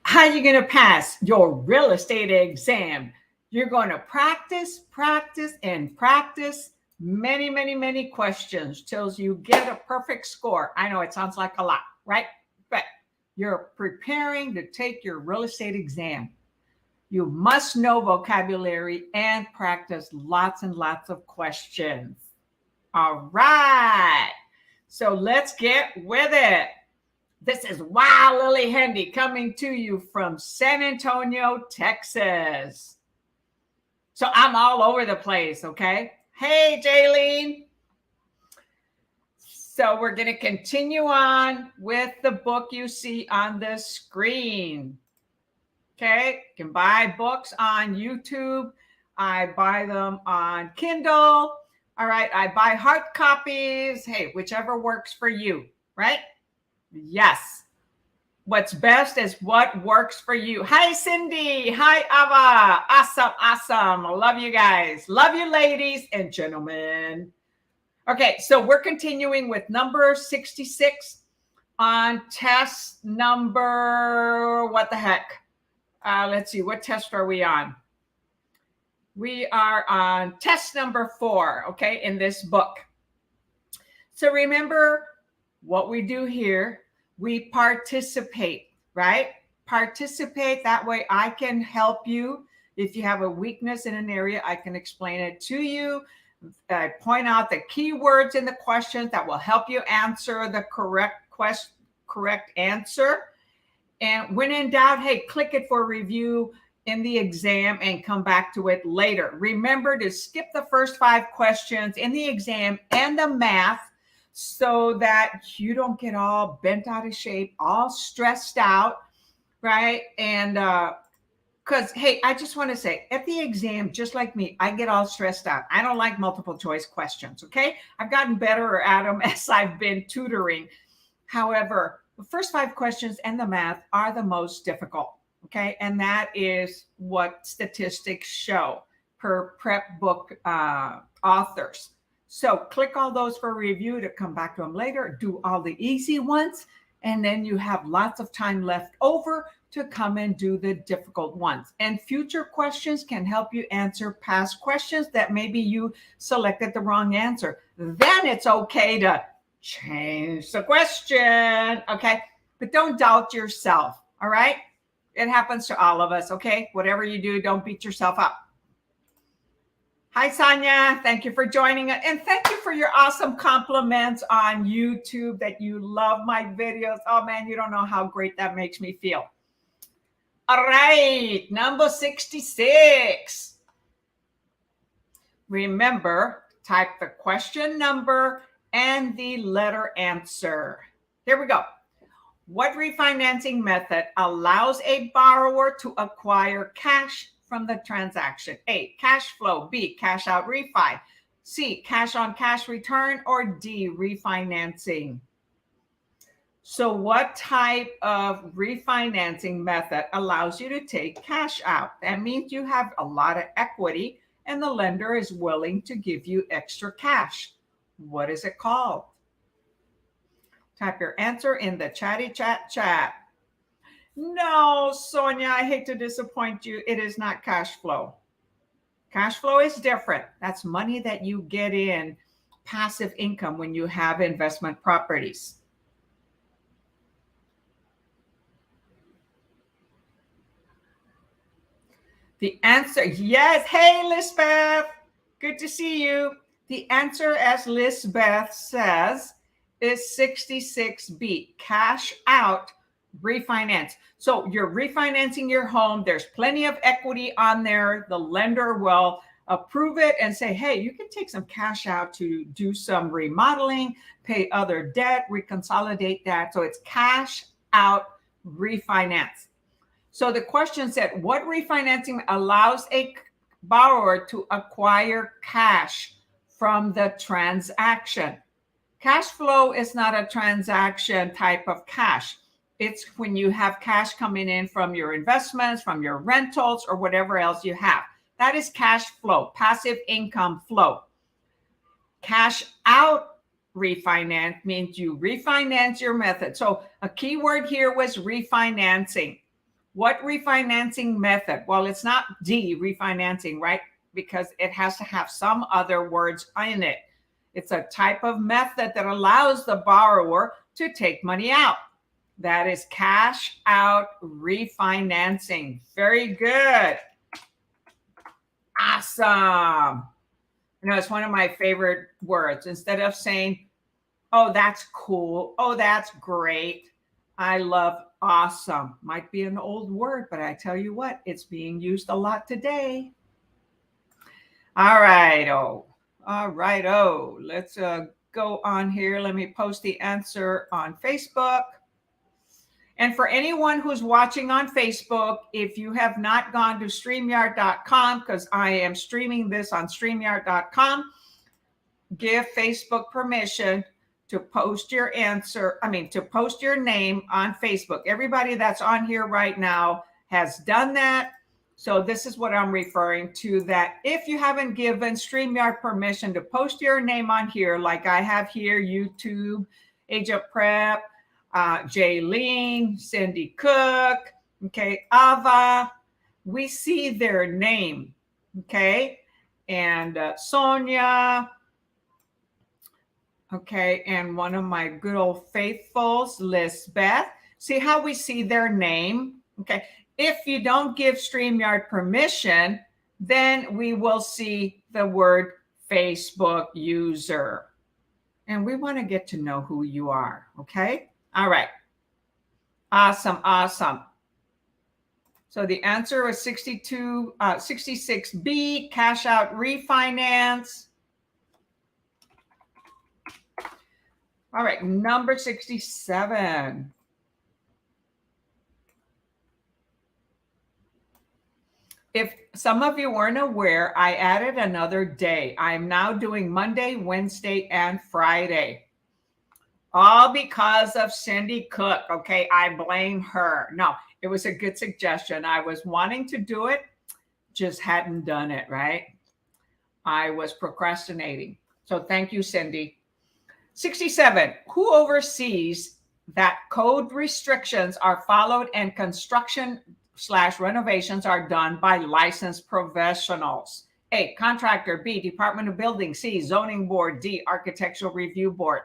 How are you going to pass your real estate exam? You're going to practice, practice, and practice many, many, many questions till you get a perfect score. I know it sounds like a lot, right? But you're preparing to take your real estate exam. You must know vocabulary and practice lots and lots of questions. All right. So let's get with it. This is Wow Lillie Hendy coming to you from San Antonio, Texas. So I'm all over the place, okay? Hey, Jaylene. So we're going to continue on with the book you see on the screen. Okay, you can buy books on YouTube. I buy them on Kindle. All right, I buy hard copies. Hey, whichever works for you, right? Yes. What's best is what works for you. Hi, Cindy. Hi, Ava. Awesome, awesome. I love you guys. Love you, ladies and gentlemen. Okay, so we're continuing with number 66 on test number, what the heck? Let's see, what test are we on? We are on test number 4, okay, in this book. So remember what we do here. We participate, right? Participate. That way I can help you. If you have a weakness in an area, I can explain it to you. I point out the keywords in the questions that will help you answer the correct answer. And when in doubt, hey, click it for review in the exam and come back to it later. Remember to skip the first 5 questions in the exam and the math so that you don't get all bent out of shape, all stressed out, right? And because, hey, I just want to say, at the exam, just like me, I get all stressed out. I don't like multiple choice questions, okay? I've gotten better at them as I've been tutoring. However, the first 5 questions and the math are the most difficult, okay? And that is what statistics show per prep book authors. So click all those for review to come back to them later. Do all the easy ones, and then you have lots of time left over to come and do the difficult ones. And future questions can help you answer past questions that maybe you selected the wrong answer. Then it's okay to change the question, okay? But don't doubt yourself, all right? It happens to all of us, okay? Whatever you do, don't beat yourself up. Hi, Sonia. Thank you for joining us. And thank you for your awesome compliments on YouTube that you love my videos. Oh, man, you don't know how great that makes me feel. All right, number 66. Remember, type the question number and the letter answer. Here we go. What refinancing method allows a borrower to acquire cash from the transaction? A, cash flow. B, cash out refi. C, cash on cash return. Or D, refinancing. So what type of refinancing method allows you to take cash out? That means you have a lot of equity and the lender is willing to give you extra cash. What is it called? Type your answer in the chatty chat. No, Sonia, I hate to disappoint you. It is not cash flow. Cash flow is different. That's money that you get in passive income when you have investment properties. The answer, yes. Hey, Lisbeth. Good to see you. The answer, as Lisbeth says, is 66B, cash out, refinance. So you're refinancing your home. There's plenty of equity on there. The lender will approve it and say, hey, you can take some cash out to do some remodeling, pay other debt, reconsolidate that. So it's cash out, refinance. So the question said, what refinancing allows a borrower to acquire cash from the transaction? Cash flow is not a transaction type of cash. It's when you have cash coming in from your investments, from your rentals, or whatever else you have. That is cash flow, passive income flow. Cash out refinance means you refinance your method. So a key word here was refinancing. What refinancing method? Well, it's not D, refinancing, right? Because it has to have some other words in it. It's a type of method that allows the borrower to take money out. That is cash out refinancing. Very good. Awesome. You know, it's one of my favorite words. Instead of saying, oh, that's cool. Oh, that's great. I love awesome. Might be an old word, but I tell you what, it's being used a lot today. All right. All right. Let's go on here. Let me post the answer on Facebook. And for anyone who's watching on Facebook, if you have not gone to StreamYard.com, because I am streaming this on StreamYard.com, give Facebook permission to post your answer. To post your name on Facebook. Everybody that's on here right now has done that. So this is what I'm referring to, that if you haven't given StreamYard permission to post your name on here, like I have here, YouTube, AgentPrep, Jaylene, Cindy Cook, okay, Ava, we see their name, okay, and Sonia, okay, and one of my good old faithfuls, Lisbeth. See how we see their name, okay? If you don't give StreamYard permission, then we will see the word Facebook user. And we want to get to know who you are, okay? All right. Awesome, awesome. So the answer is 66B, cash out refinance. All right, number 67. If some of you weren't aware, I added another day. I'm now doing Monday, Wednesday, and Friday. All because of Cindy Cook. Okay, I blame her. No, it was a good suggestion. I was wanting to do it, just hadn't done it, right? I was procrastinating. So thank you, Cindy. 67. Who oversees that code restrictions are followed and construction/renovations are done by licensed professionals? A, contractor. B, Department of Building. C, zoning board. D, architectural review board.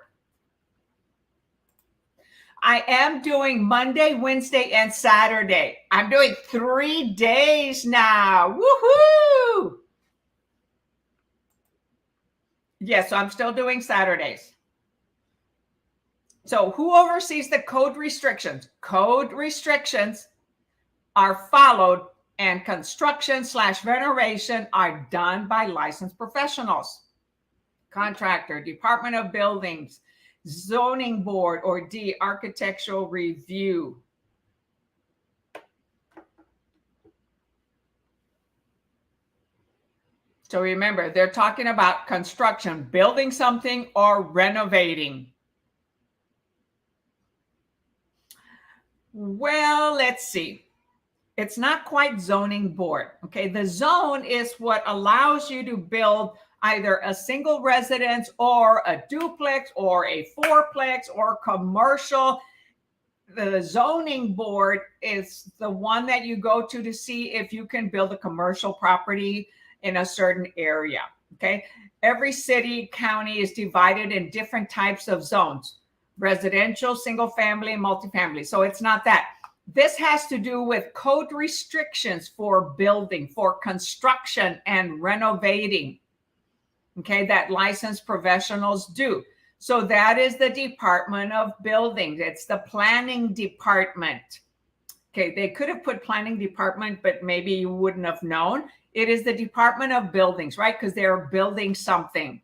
I am doing Monday, Wednesday, and Saturday. I'm doing 3 days now. Woohoo! Yes, so I'm still doing Saturdays. So who oversees the code restrictions? Code restrictions are followed and construction/renovation are done by licensed professionals. Contractor, Department of Buildings, zoning board, or D, architectural review. So remember, they're talking about construction, building something or renovating. Well, let's see. It's not quite zoning board. Okay, the zone is what allows you to build either a single residence or a duplex or a fourplex or commercial. The zoning board is the one that you go to see if you can build a commercial property in a certain area. Okay, every city, county is divided in different types of zones: residential, single family, multifamily. So it's not that. This has to do with code restrictions for building, for construction and renovating, okay, that licensed professionals do. So that is the Department of Buildings. It's the planning department. Okay, they could have put planning department, but maybe you wouldn't have known. It is the Department of Buildings, right? Because they're building something.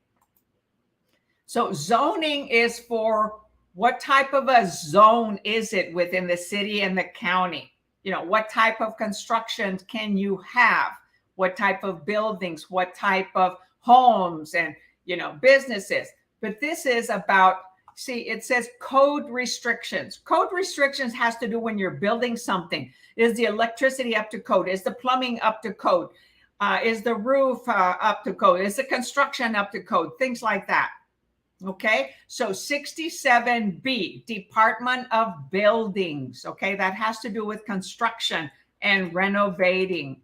So zoning is for what type of a zone is it within the city and the county? You know, what type of construction can you have? What type of buildings? What type of homes and, you know, businesses? But this is about, see, it says code restrictions. Code restrictions has to do when you're building something. Is the electricity up to code? Is the plumbing up to code? Is the roof up to code? Is the construction up to code? Things like that. Okay, so 67B, Department of Buildings. Okay, that has to do with construction and renovating.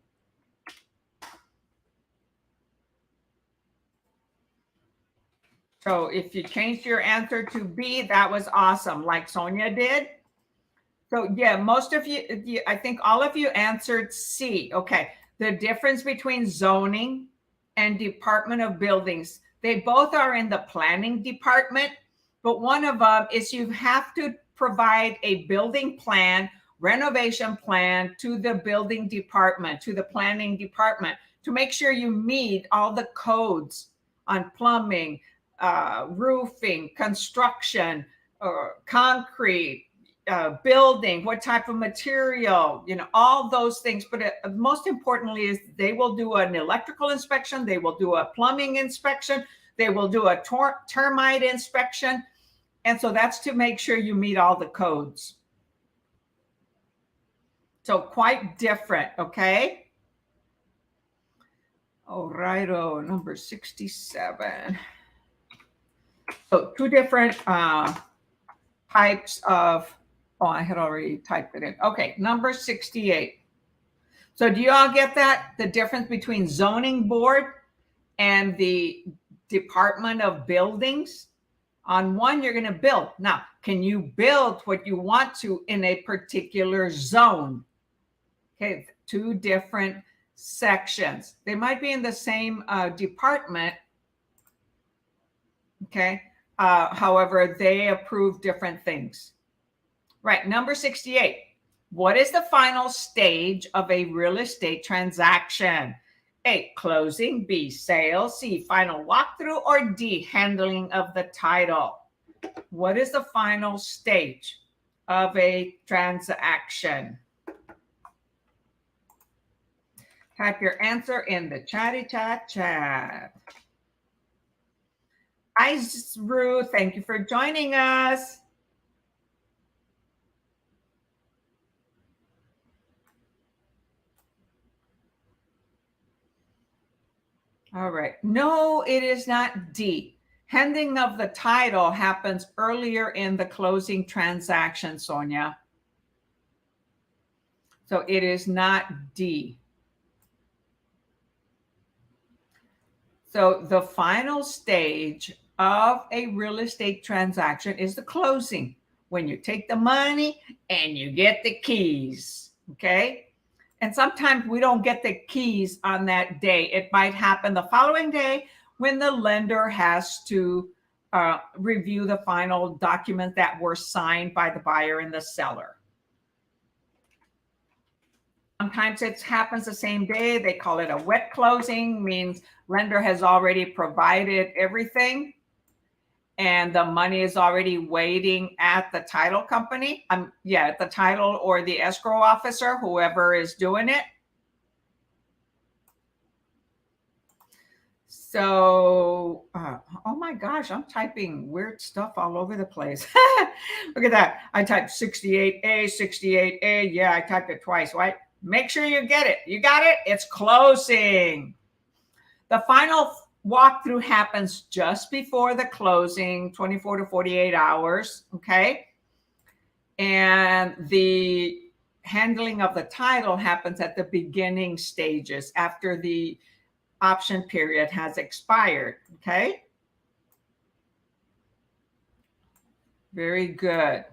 So if you changed your answer to B, that was awesome, like Sonia did. So yeah, most of you, I think all of you answered C. Okay, the difference between zoning and Department of Buildings. They both are in the planning department, but one of them is you have to provide a building plan, renovation plan to the building department, to the planning department, to make sure you meet all the codes on plumbing, roofing, construction, concrete, building, what type of material, all those things. But most importantly is they will do an electrical inspection, they will do a plumbing inspection, they will do a termite inspection. And so that's to make sure you meet all the codes. So quite different, okay? All righto, number 67. So two different types of, I had already typed it in. Okay, number 68. So do you all get that? The difference between zoning board and the Department of Buildings? On one, you're going to build. Now, can you build what you want to in a particular zone? Okay, two different sections. They might be in the same department. Okay, however, they approve different things. Right, number 68. What is the final stage of a real estate transaction? A, closing, B, sale, C, final walkthrough, or D, handling of the title? What is the final stage of a transaction? Type your answer in the chatty chat. Ruth, thank you for joining us. All right. No, it is not D. Handing of the title happens earlier in the closing transaction, Sonia. So it is not D. So the final stage of a real estate transaction is the closing, when you take the money and you get the keys, okay? And sometimes we don't get the keys on that day. It might happen the following day when the lender has to review the final document that were signed by the buyer and the seller. Sometimes it happens the same day. They call it a wet closing, means lender has already provided everything and the money is already waiting at the title company. At the title or the escrow officer, whoever is doing it. So, oh my gosh, I'm typing weird stuff all over the place. Look at that. I typed 68A, 68A. Yeah, I typed it twice, right? Make sure you get it. You got it? It's closing. The final walkthrough happens just before the closing, 24 to 48 hours, okay? And the handling of the title happens at the beginning stages after the option period has expired, okay? Very good.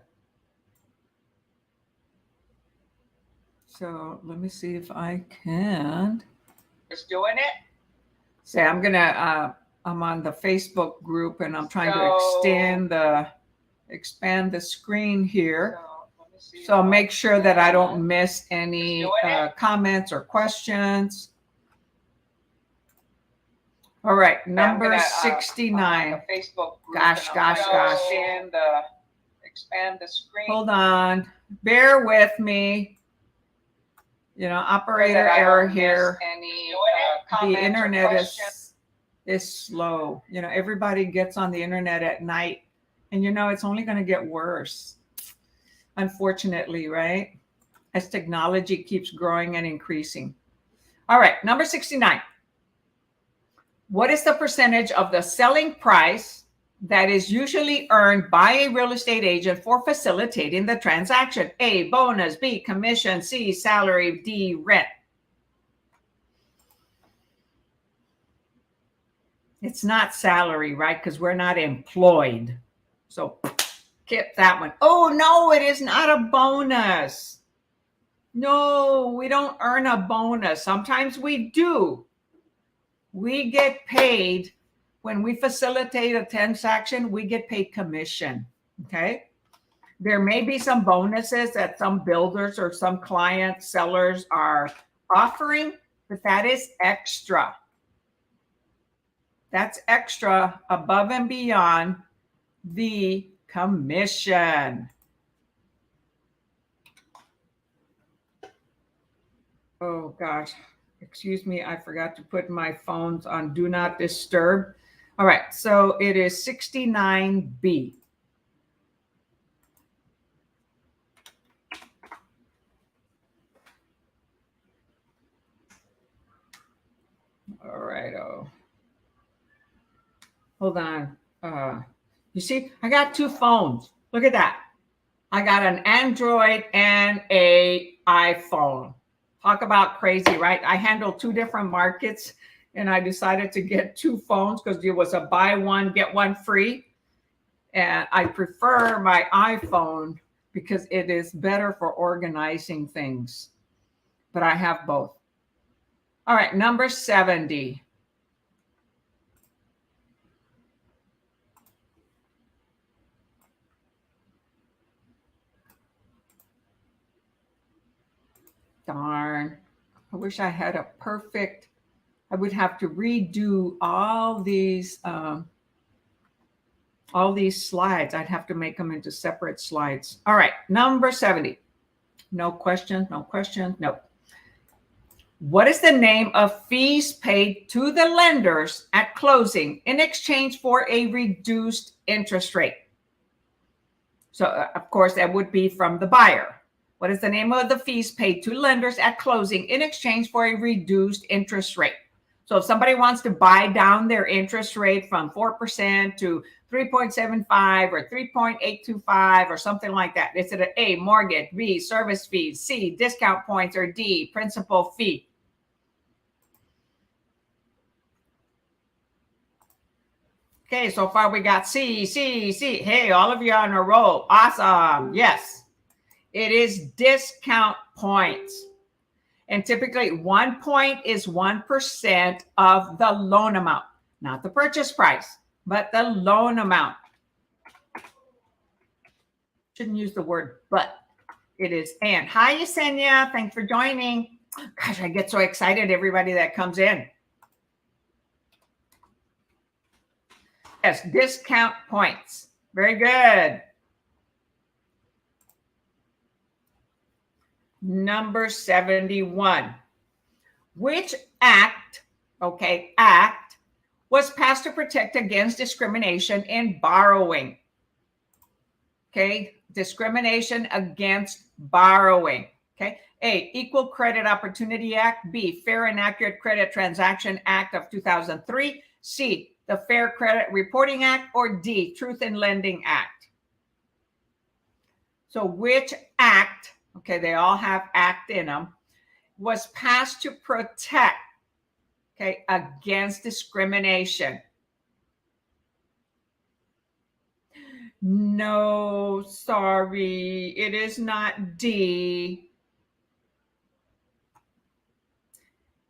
So let me see if I can. Just doing it. Say, I'm on the Facebook group and I'm trying to expand the screen here. So make sure that I don't miss any comments or questions. All right, number 69. Facebook group gosh. Expand the screen. Hold on. Bear with me. Operator error here. The internet is slow. Everybody gets on the internet at night, and it's only going to get worse, unfortunately, right? As technology keeps growing and increasing. All right, number 69. What is the percentage of the selling price that is usually earned by a real estate agent for facilitating the transaction? A, bonus, B, commission, C, salary, D, rent. It's not salary, right? Because we're not employed. So skip that one. Oh, no, it is not a bonus. No, we don't earn a bonus. Sometimes we do. We get paid when we facilitate a transaction, we get paid commission. Okay. There may be some bonuses that some builders or some client sellers are offering, but that is extra. That's extra above and beyond the commission. Oh gosh, excuse me, I forgot to put my phones on do not disturb. All right, so it is 69B. All right, oh. Hold on. You see, I got two phones. Look at that. I got an Android and a iPhone. Talk about crazy, right? I handle two different markets and I decided to get two phones because it was a buy one, get one free. And I prefer my iPhone because it is better for organizing things. But I have both. All right, number 70. Darn. I wish I had a perfect, I would have to redo all these slides. I'd have to make them into separate slides. All right, number 70. No questions, no questions, no. What is the name of fees paid to the lenders at closing in exchange for a reduced interest rate? So, of course, that would be from the buyer. What is the name of the fees paid to lenders at closing in exchange for a reduced interest rate? So if somebody wants to buy down their interest rate from 4% to 3.75 or 3.825 or something like that, is it A, mortgage, B, service fees, C, discount points, or D, principal fee? Okay, so far we got C, C, C. Hey, all of you on a roll. Awesome. Yes, it is discount points. And typically 1 point is 1% of the loan amount, not the purchase price, but the loan amount. Shouldn't use the word but. It is and. Hi, Yesenia. Thanks for joining. Gosh, I get so excited, everybody that comes in. Yes, discount points. Very good. Number 71. Which act was passed to protect against discrimination in borrowing? Okay, discrimination against borrowing. Okay, A, Equal Credit Opportunity Act. B, Fair and Accurate Credit Transaction Act of 2003. C, the Fair Credit Reporting Act. Or D, Truth in Lending Act. So which act, okay, they all have act in them, was passed to protect, okay, against discrimination? No, sorry, it is not D.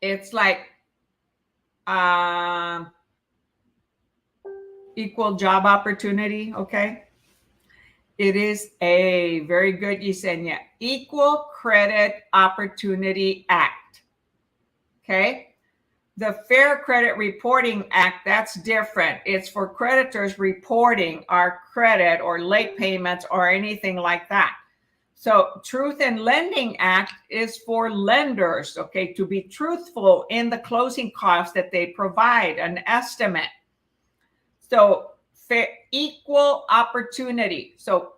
It's like equal job opportunity, okay? It is A. Very good, Yesenia. Equal Credit Opportunity Act, okay? The Fair Credit Reporting Act, that's different. It's for creditors reporting our credit or late payments or anything like that. So Truth in Lending Act is for lenders, okay, to be truthful in the closing costs that they provide, an estimate. So equal opportunity. So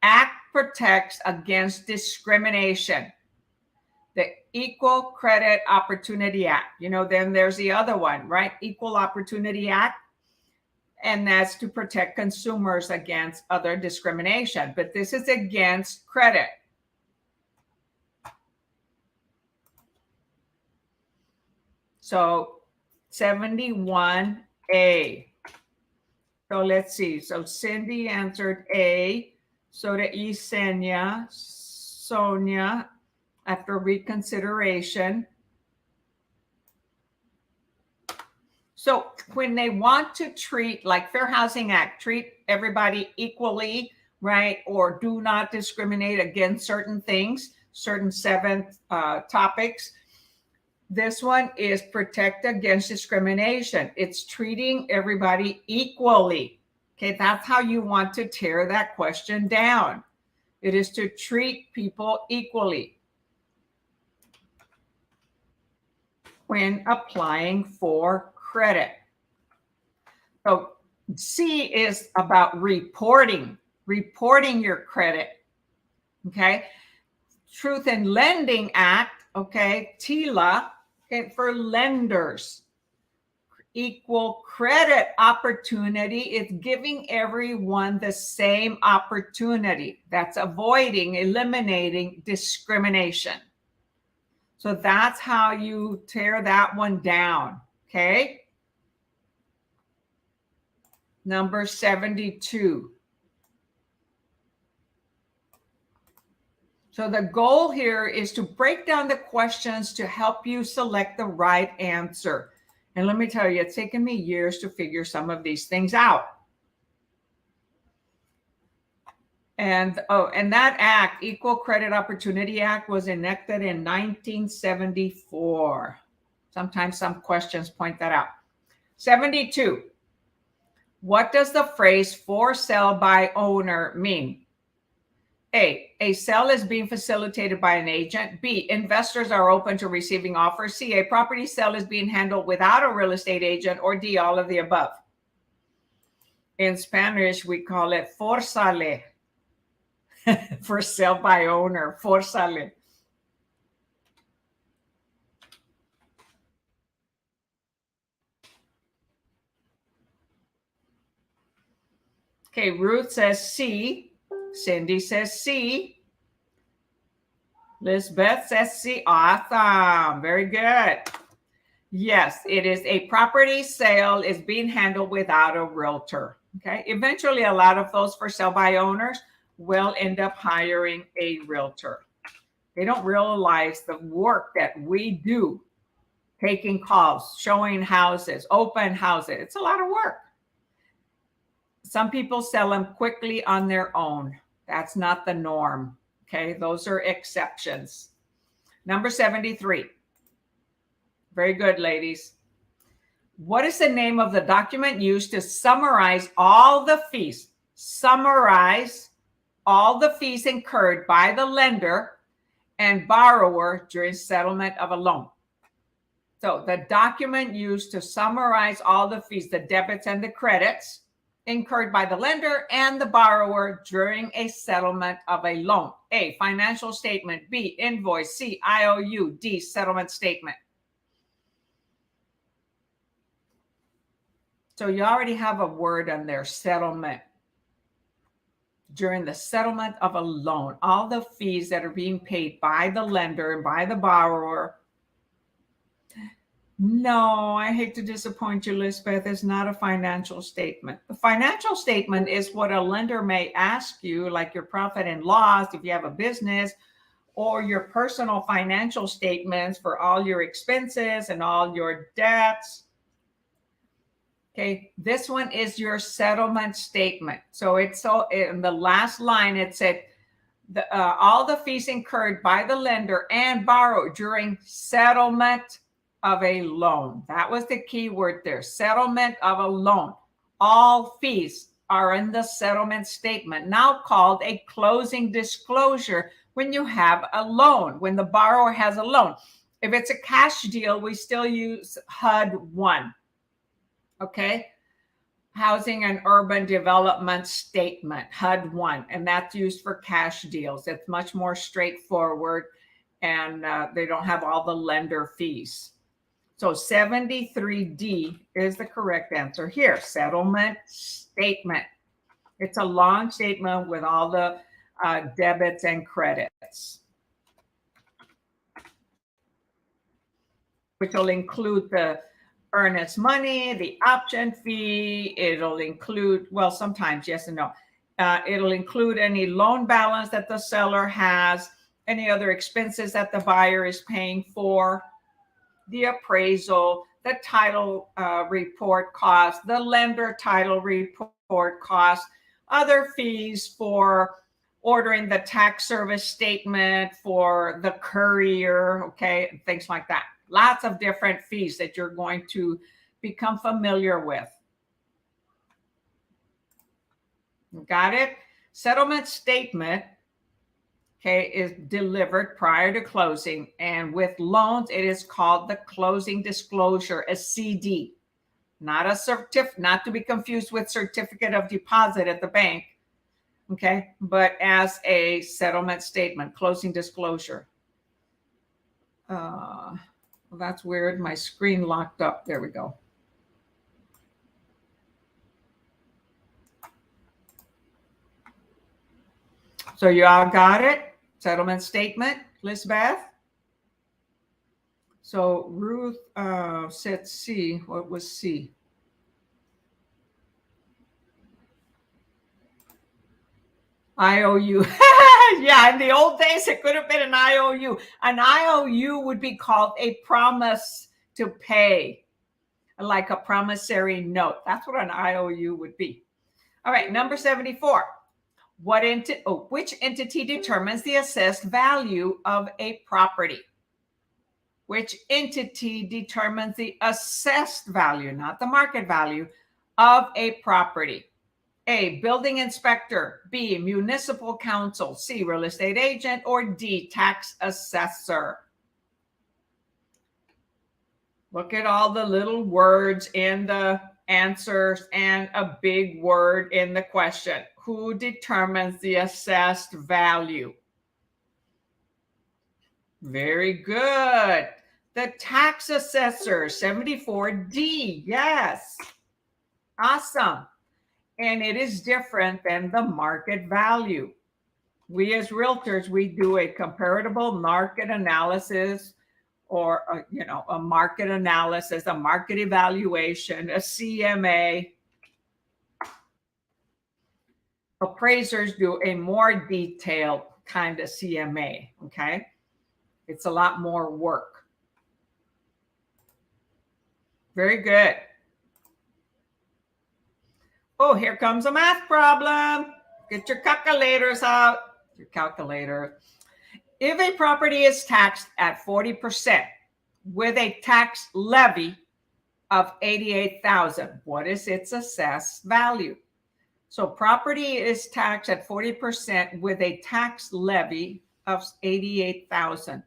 act protects against discrimination. The Equal Credit Opportunity Act. You know, then there's the other one, right? Equal Opportunity Act. And that's to protect consumers against other discrimination. But this is against credit. So 71A. So let's see. So Cindy answered A. So to Yesenia, Sonia, after reconsideration. So when they want to treat, like Fair Housing Act, treat everybody equally, right? Or do not discriminate against certain things, certain 7 topics. This one is protect against discrimination. It's treating everybody equally. Okay, that's how you want to tear that question down. It is to treat people equally when applying for credit. So C is about reporting your credit. Okay. Truth in Lending Act, okay, TILA, okay, for lenders. Equal credit opportunity is giving everyone the same opportunity. That's eliminating discrimination. So that's how you tear that one down, okay? Number 72. So the goal here is to break down the questions to help you select the right answer. And let me tell you, it's taken me years to figure some of these things out. And that act, Equal Credit Opportunity Act, was enacted in 1974. Sometimes some questions point that out. 72. What does the phrase for sale by owner mean? A sale is being facilitated by an agent. B, investors are open to receiving offers. C, a property sale is being handled without a real estate agent. Or D, all of the above. In Spanish, we call it for sale. For sale by owner, for sale. Okay, Ruth says C. Cindy says C. Lisbeth says C. Awesome. Very good. Yes, it is a property sale is being handled without a realtor. Okay. Eventually, a lot of those for sale by owners will end up hiring a realtor. They don't realize the work that we do, taking calls, showing houses, open houses. It's a lot of work. Some people sell them quickly on their own. That's not the norm. Okay, those are exceptions. Number 73. Very good, ladies. What is the name of the document used to summarize all the fees? Summarize all the fees incurred by the lender and borrower during settlement of a loan. So the document used to summarize all the fees, the debits and the credits incurred by the lender and the borrower during a settlement of a loan. A, financial statement. B, invoice. C, IOU. D, settlement statement. So you already have a word on there, settlement. During the settlement of a loan, all the fees that are being paid by the lender and by the borrower. No, I hate to disappoint you, Lisbeth. It's not a financial statement. The financial statement is what a lender may ask you, like your profit and loss if you have a business, or your personal financial statements for all your expenses and all your debts. Okay, this one is your settlement statement. So it's in the last line, it said all the fees incurred by the lender and borrower during settlement of a loan. That was the key word there, settlement of a loan. All fees are in the settlement statement, now called a closing disclosure when you have a loan, when the borrower has a loan. If it's a cash deal, we still use HUD 1. Okay, Housing and Urban Development Statement, HUD 1, and that's used for cash deals. It's much more straightforward, and they don't have all the lender fees. So 73D is the correct answer here. Settlement statement. It's a long statement with all the debits and credits, which will include the earnest money, the option fee. It'll include, well, sometimes yes and no. It'll include any loan balance that the seller has, any other expenses that the buyer is paying for, the appraisal, the title report cost, the lender title report cost, other fees for ordering the tax service statement for the courier, okay, things like that. Lots of different fees that you're going to become familiar with. Got it? Settlement statement, okay, is delivered prior to closing. And with loans, it is called the closing disclosure, a CD, not a certificate, not to be confused with certificate of deposit at the bank, okay, but as a settlement statement, closing disclosure. Well, that's weird. My screen locked up. There we go. So you all got it? Settlement statement, Lisbeth? So Ruth said C. What was C? IOU. Yeah, in the old days, it could have been an IOU. An IOU would be called a promise to pay, like a promissory note. That's what an IOU would be. All right, number 74. Which entity determines the assessed value of a property? Which entity determines the assessed value, not the market value, of a property? A, building inspector, B, municipal council, C, real estate agent, or D, tax assessor. Look at all the little words in the answers and a big word in the question. Who determines the assessed value? Very good. The tax assessor, 74D. Yes. Awesome. And it is different than the market value. We as realtors, we do a comparable market analysis, or a market analysis, a market evaluation, a CMA. Appraisers do a more detailed kind of CMA, okay? It's a lot more work. Very good. Oh, here comes a math problem. Get your calculators out. Your calculator. If a property is taxed at 40% with a tax levy of $88,000, what is its assessed value? So property is taxed at 40% with a tax levy of $88,000.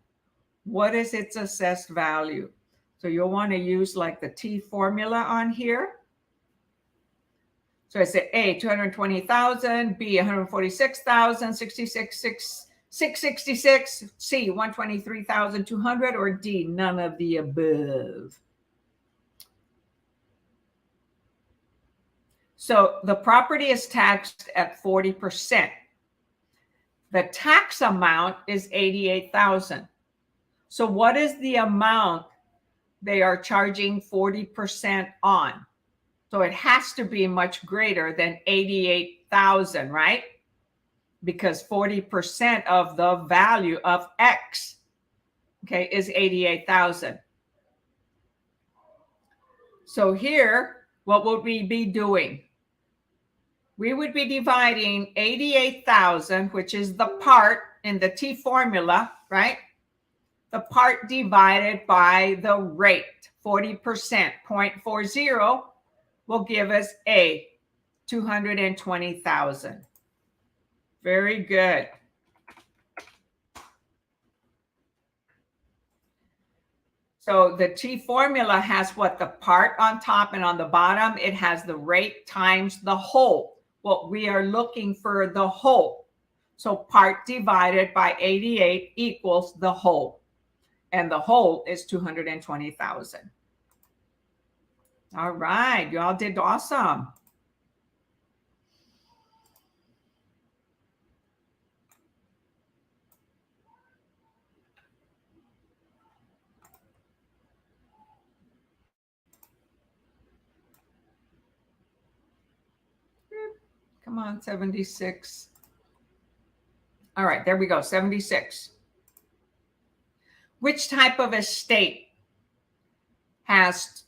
What is its assessed value? So you'll want to use like the T formula on here. So I say A, 220,000, B, 146,000, 666, C, 123,200, or D, none of the above. So the property is taxed at 40%. The tax amount is 88,000. So what is the amount they are charging 40% on? So it has to be much greater than 88,000, right? Because 40% of the value of X, okay, is 88,000. So here, what would we be doing? We would be dividing 88,000, which is the part in the T formula, right? The part divided by the rate, 40%, 0.40 will give us A, 220,000. Very good. So the T formula has what? The part on top, and on the bottom, it has the rate times the whole. Well, we are looking for the whole. So part divided by 88 equals the whole. And the whole is 220,000. All right. You all did awesome. Come on, 76. All right, there we go, 76. Which type of estate has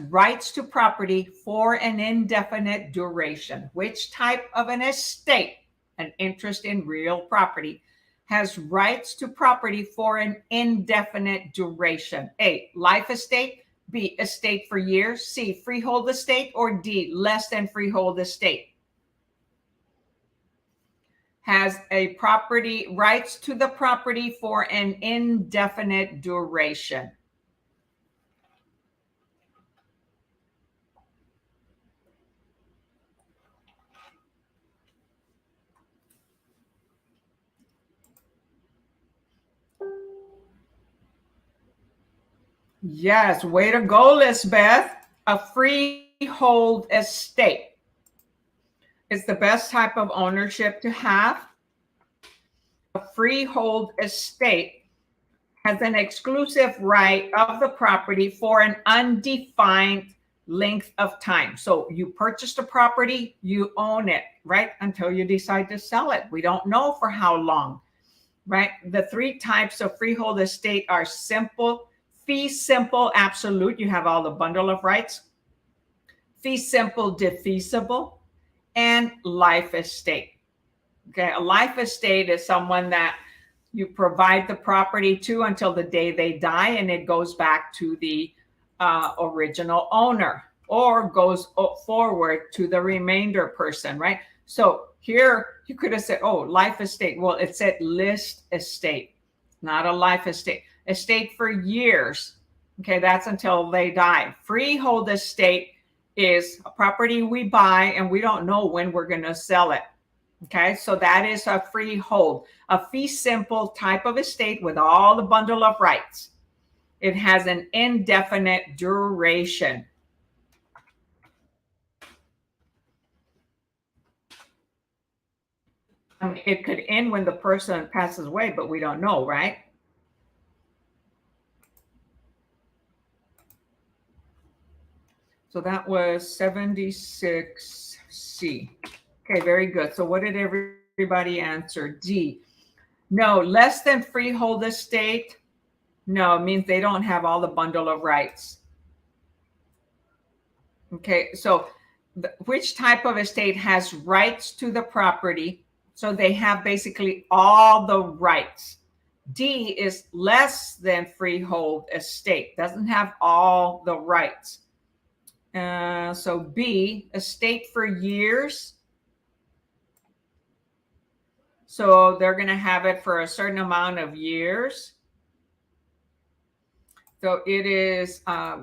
rights to property for an indefinite duration? Which type of an estate, an interest in real property, has rights to property for an indefinite duration? A, life estate, B, estate for years, C, freehold estate, or D, less than freehold estate? Has a property rights to the property for an indefinite duration. Yes, way to go, Lisbeth. A freehold estate is the best type of ownership to have. A freehold estate has an exclusive right of the property for an undefined length of time. So you purchased a property, you own it, right? Until you decide to sell it. We don't know for how long, right? The three types of freehold estate are simple, fee simple, absolute. You have all the bundle of rights. Fee simple, defeasible, and life estate. Okay, a life estate is someone that you provide the property to until the day they die, and it goes back to the original owner or goes forward to the remainder person, right? So here you could have said, oh, life estate. Well, it said list estate, not a life estate. Estate for years. Okay, that's until they die. Freehold estate is a property we buy and we don't know when we're going to sell it. Okay, so that is a freehold, a fee simple type of estate with all the bundle of rights. It has an indefinite duration. It could end when the person passes away, but we don't know, right? So that was 76C. Okay, very good. So what did everybody answer? D. No, less than freehold estate. No, it means they don't have all the bundle of rights. Okay, so which type of estate has rights to the property? So they have basically all the rights. D is less than freehold estate, doesn't have all the rights. So B, estate for years. So they're going to have it for a certain amount of years. So it is,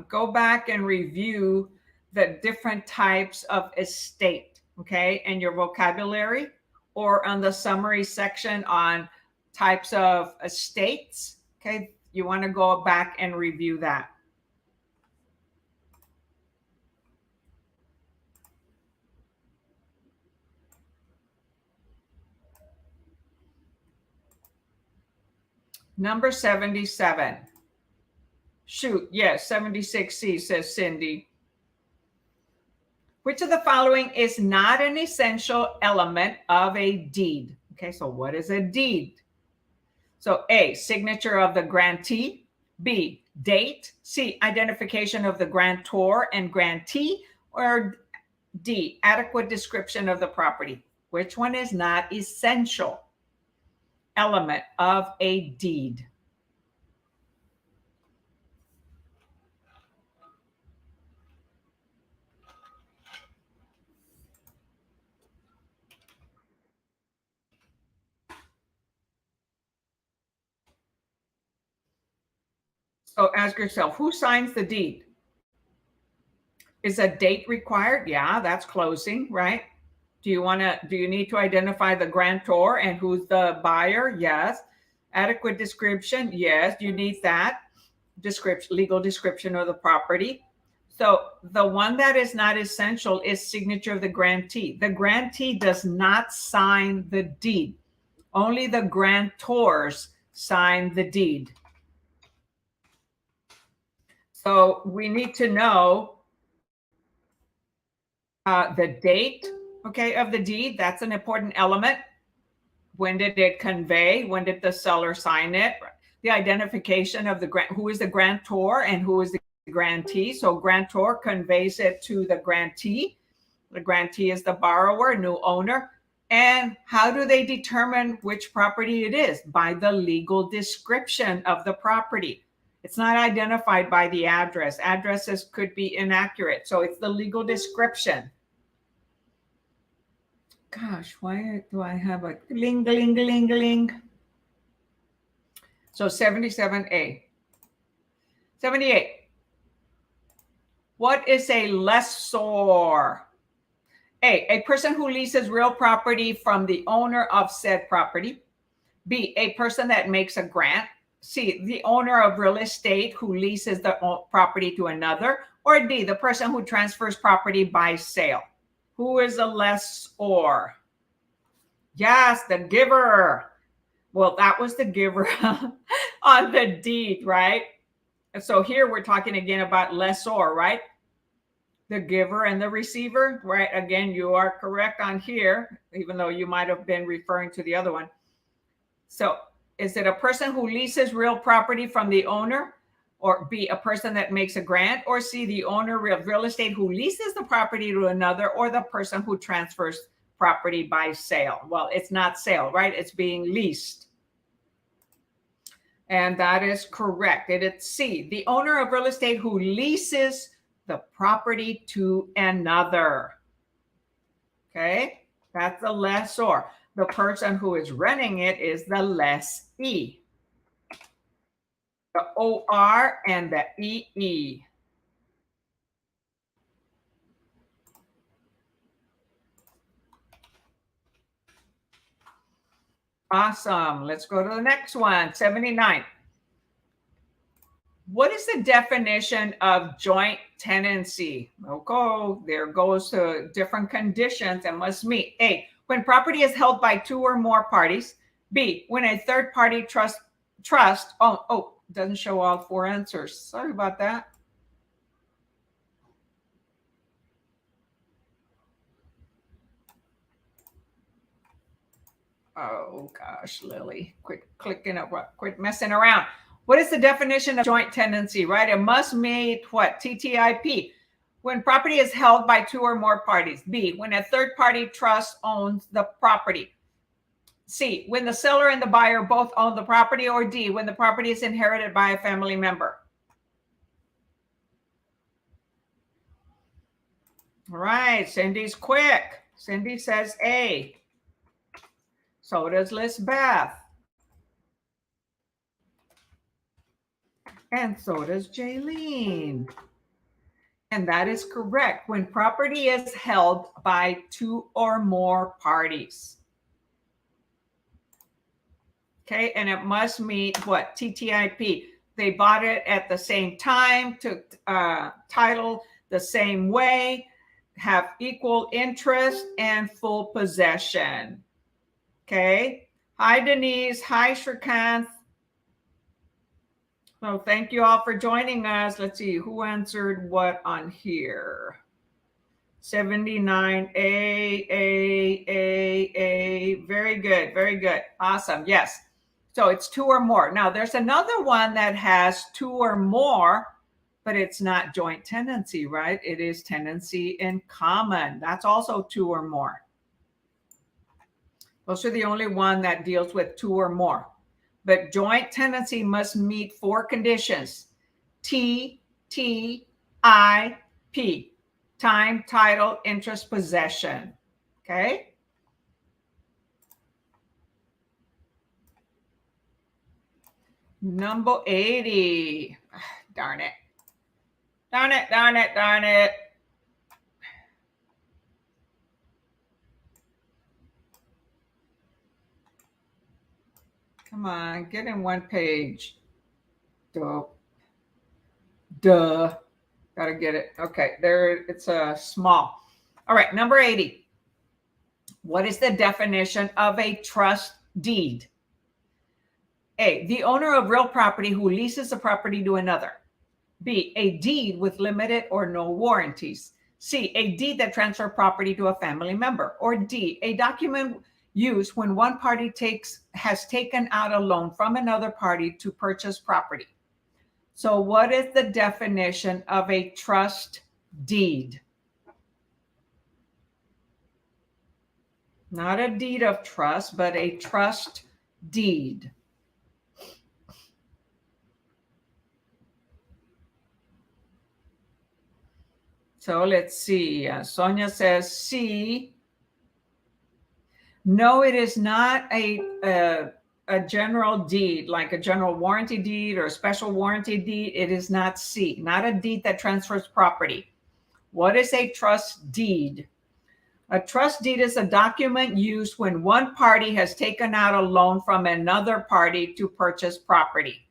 go back and review the different types of estate, okay, and your vocabulary, or on the summary section on types of estates, okay? You want to go back and review that. Number 77. Shoot, yes, 76C, says Cindy. Which of the following is not an essential element of a deed? Okay, so what is a deed? So A, signature of the grantee. B, date. C, identification of the grantor and grantee. Or D, adequate description of the property. Which one is not essential element of a deed? So ask yourself, who signs the deed? Is a date required? Yeah, that's closing, right? Do you need to identify the grantor and who's the buyer? Yes. Adequate description? Yes, you need that description, legal description of the property. So the one that is not essential is signature of the grantee. The grantee does not sign the deed. Only the grantors sign the deed. So we need to know the date, okay, of the deed. That's an important element. When did it convey? When did the seller sign it? The identification of the grant, who is the grantor and who is the grantee. So grantor conveys it to the grantee. The grantee is the borrower, new owner. And how do they determine which property it is? By the legal description of the property. It's not identified by the address. Addresses could be inaccurate. So it's the legal description. Gosh, why do I have a ling? So 77A. 78. What is a lessor? A person who leases real property from the owner of said property. B, a person that makes a grant. C, the owner of real estate who leases the property to another. Or D, the person who transfers property by sale. Who is a lessor? Yes, the giver. Well, that was the giver on the deed, right? So here we're talking again about lessor, right? The giver and the receiver, right? Again, you are correct on here, even though you might have been referring to the other one. So is it a person who leases real property from the owner? Or B, a person that makes a grant? Or C, the owner of real estate who leases the property to another, or the person who transfers property by sale? Well, it's not sale, right? It's being leased. And that is correct. It's C, the owner of real estate who leases the property to another. Okay, that's the lessor. The person who is renting it is the lessee. The OR and the EE. Awesome. Let's go to the next one, 79. What is the definition of joint tenancy? Okay, there goes to different conditions and must meet. A, when property is held by two or more parties. B, when a third party trust, doesn't show all four answers. Sorry about that. Oh gosh, Lily, quit clicking up, quit messing around. What is the definition of joint tenancy, right? It must meet what? TTIP. When property is held by two or more parties. B, when a third party trust owns the property. C, when the seller and the buyer both own the property. Or D, when the property is inherited by a family member. All right, Cindy's quick. Cindy says A. So does Lisbeth. And so does Jaylene. And that is correct. When property is held by two or more parties. Okay, and it must meet what? TTIP. They bought it at the same time, took title the same way, have equal interest and full possession. Okay. Hi, Denise. Hi, Shrikant. So thank you all for joining us. Let's see who answered what on here. 79 A. Very good. Very good. Awesome. Yes. So it's two or more. Now there's another one that has two or more, but it's not joint tenancy, right? It is tenancy in common. That's also two or more. Those are the only one that deals with two or more. But joint tenancy must meet four conditions. T, T, I, P. Time, title, interest, possession. Okay? Number 80. Darn it. Darn it, darn it, darn it. Come on, get in one page. Duh. Got to get it. Okay, there it's a small. All right, number 80. What is the definition of a trust deed? A, the owner of real property who leases a property to another. B, a deed with limited or no warranties. C, a deed that transfers property to a family member. Or D, a document used when one party has taken out a loan from another party to purchase property. So what is the definition of a trust deed? Not a deed of trust, but a trust deed. So let's see. Sonia says C. No, it is not a general deed, like a general warranty deed or a special warranty deed. It is not C, not a deed that transfers property. What is a trust deed? A trust deed is a document used when one party has taken out a loan from another party to purchase property.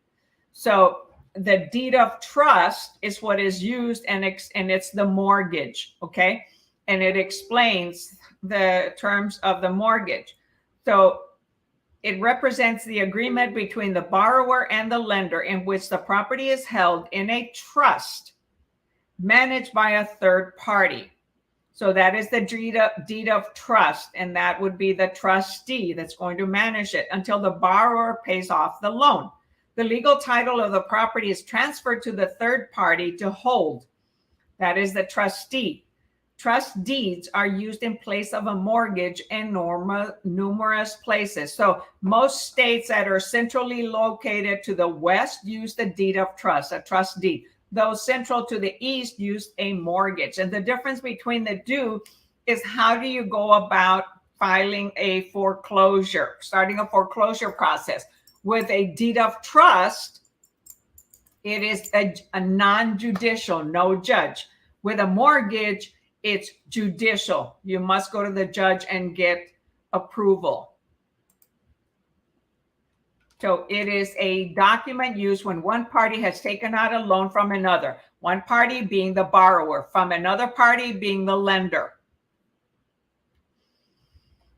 So the deed of trust is what is used, and it's the mortgage, okay? And it explains the terms of the mortgage. So it represents the agreement between the borrower and the lender in which the property is held in a trust managed by a third party. So that is the deed of trust, and that would be the trustee that's going to manage it until the borrower pays off the loan. The legal title of the property is transferred to the third party to hold. That is the trustee. Trust deeds are used in place of a mortgage in numerous places. So most states that are centrally located to the west use the deed of trust, a trust deed. Those central to the east use a mortgage. And the difference between the two is how do you go about filing a foreclosure, starting a foreclosure process. With a deed of trust, it is a non-judicial, no judge. With a mortgage, it's judicial. You must go to the judge and get approval. So it is a document used when one party has taken out a loan from another, one party being the borrower, from another party being the lender.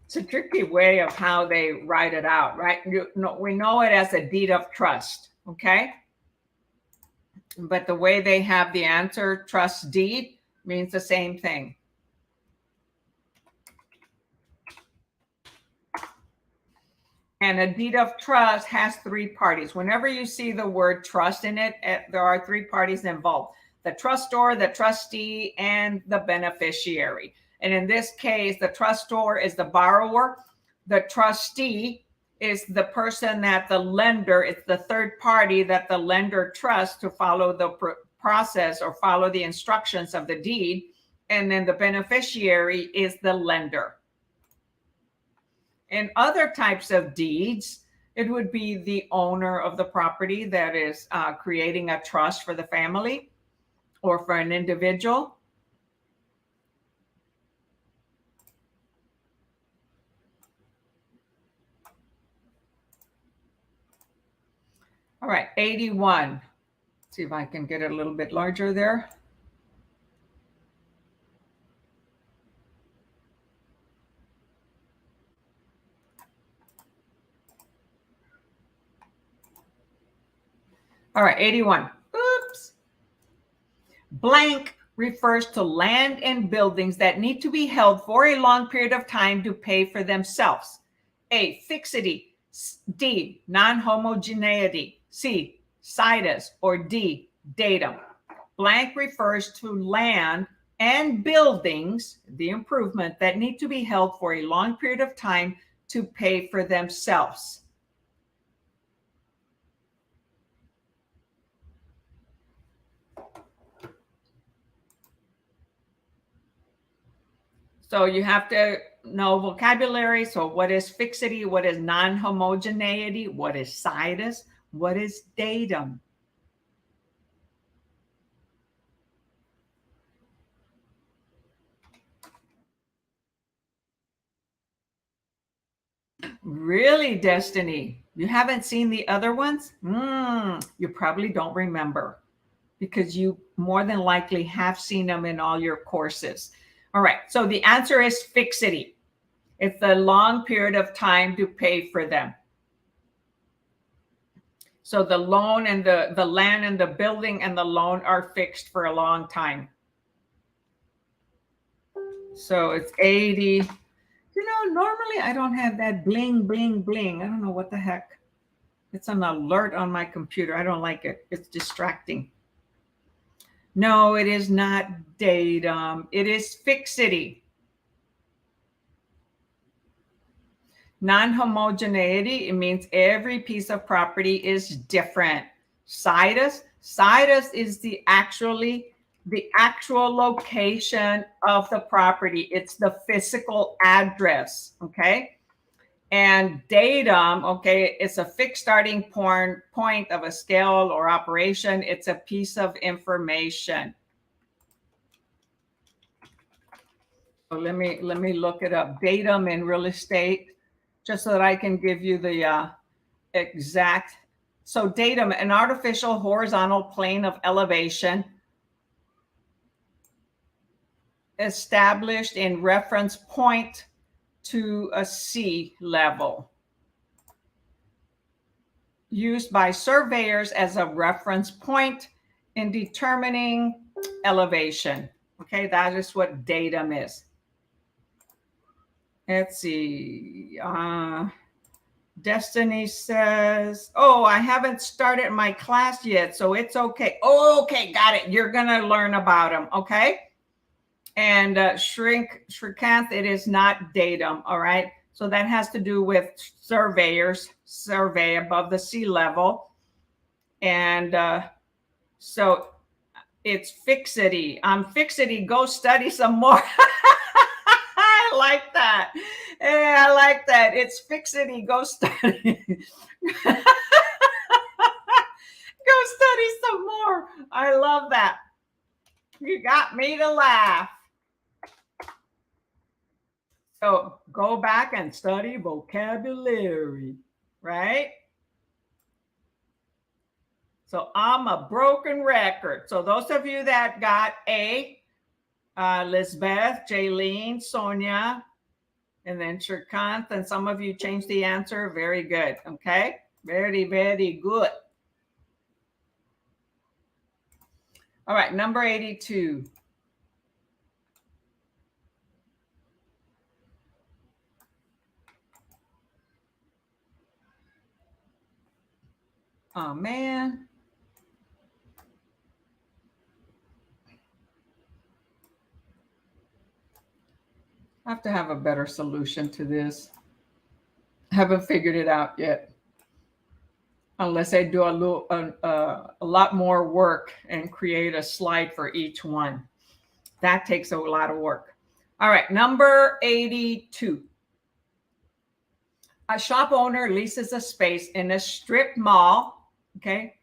It's a tricky way of how they write it out, right? We know it as a deed of trust, okay? But the way they have the answer, trust deed, means the same thing. And a deed of trust has three parties. Whenever you see the word trust in it, there are three parties involved: the trustor, the trustee, and the beneficiary. And in this case, the trustor is the borrower. The trustee is the person that the lender, it's the third party that the lender trusts to follow the process or follow the instructions of the deed. And then the beneficiary is the lender. In other types of deeds, it would be the owner of the property that is creating a trust for the family or for an individual. All right, 81. Let's see if I can get it a little bit larger there. All right, 81. Oops. Blank refers to land and buildings that need to be held for a long period of time to pay for themselves. A, fixity. D, non-homogeneity. C, situs. Or D, datum. Blank refers to land and buildings, the improvement, that need to be held for a long period of time to pay for themselves. So you have to know vocabulary. So what is fixity? What is non-homogeneity? What is situs? What is datum? Really, Destiny? You haven't seen the other ones? You probably don't remember. because you more than likely have seen them in all your courses. All right, so the answer is fixity. It's a long period of time to pay for them. So the loan and the land and the building and the loan are fixed for a long time. So it's 80. You know, normally I don't have that bling, bling, bling. I don't know what the heck. It's an alert on my computer. I don't like it. It's distracting. No, it is not datum. It is fixity. Non-homogeneity, it means every piece of property is different. Situs is the actual location of the property. It's the physical address, okay? And datum, okay, it's a fixed starting point of a scale or operation. It's a piece of information. So let me look it up. Datum in real estate, just so that I can give you the exact. So datum, an artificial horizontal plane of elevation established in reference point to a sea level, used by surveyors as a reference point in determining elevation. Okay, that is what datum is. Let's see. Destiny says, oh, I haven't started my class yet, so it's okay. Oh, okay, got it. You're going to learn about them, okay? And Shrikant, it is not datum, all right? So that has to do with surveyors, survey above the sea level. And so it's fixity. Fixity, go study some more. I like that. Yeah, I like that. It's fixity. Go study. Go study some more. I love that. You got me to laugh. So go back and study vocabulary, right? So I'm a broken record. So those of you that got A, Lisbeth, Jaylene, Sonia, and then Shrikant, and some of you changed the answer. Very good. Okay. Very, very good. All right. Number 82. Oh, man. I have to have a better solution to this. I haven't figured it out yet. Unless I do a lot more work and create a slide for each one. That takes a lot of work. All right, number 82. A shop owner leases a space in a strip mall, okay?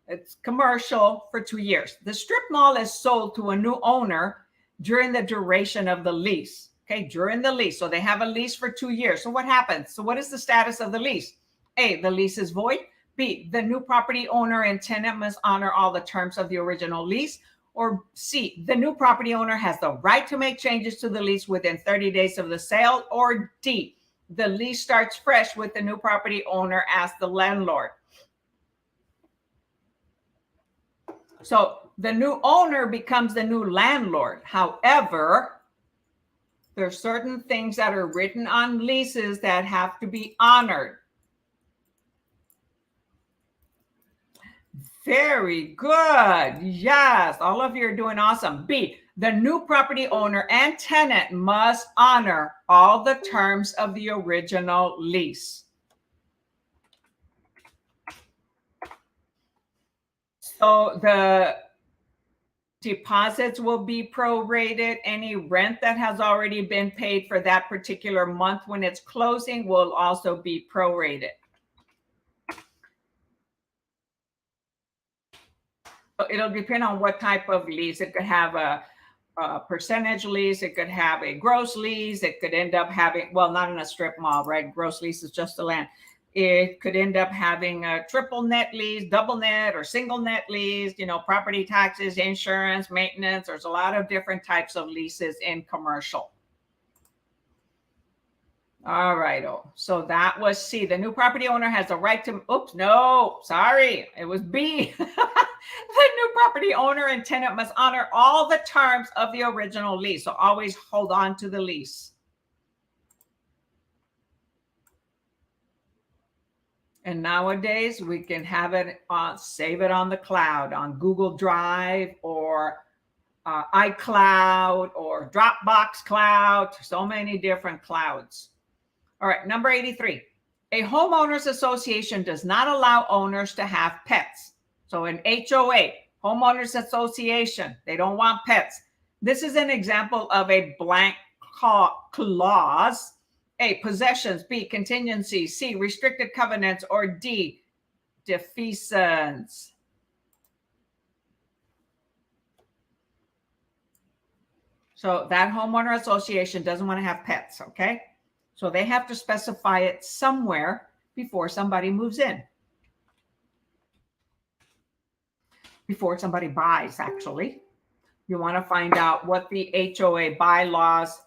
It's commercial for 2 years. The strip mall is sold to a new owner during the duration of the lease, okay? During the lease. So they have a lease for 2 years. So what happens? So what is the status of the lease? A, the lease is void. B, the new property owner and tenant must honor all the terms of the original lease. Or C, the new property owner has the right to make changes to the lease within 30 days of the sale. Or D, the lease starts fresh with the new property owner as the landlord. So the new owner becomes the new landlord. However, there are certain things that are written on leases that have to be honored. Very good. Yes, all of you are doing awesome. B, the new property owner and tenant must honor all the terms of the original lease. So the deposits will be prorated. Any rent that has already been paid for that particular month when it's closing will also be prorated. It'll depend on what type of lease. It could have a percentage lease. It could have a gross lease. It could end up having, well, not in a strip mall, right? Gross lease is just the land. It could end up having a triple net lease, double net, or single net lease, property taxes, insurance, maintenance. There's a lot of different types of leases in commercial. All right. So that was C. The new property owner has a right to, oops, no, sorry. It was B. The new property owner and tenant must honor all the terms of the original lease. So always hold on to the lease. And nowadays we can have it save it on the cloud, on Google Drive or iCloud or Dropbox Cloud. So many different clouds. All right, number 83. A homeowners association does not allow owners to have pets. So an HOA, homeowners association, they don't want pets. This is an example of a blank clause. A, possessions. B, contingency. C, restricted covenants. Or D, defeasance. So that homeowner association doesn't want to have pets, okay? So they have to specify it somewhere before somebody moves in. Before somebody buys, actually. You want to find out what the HOA bylaws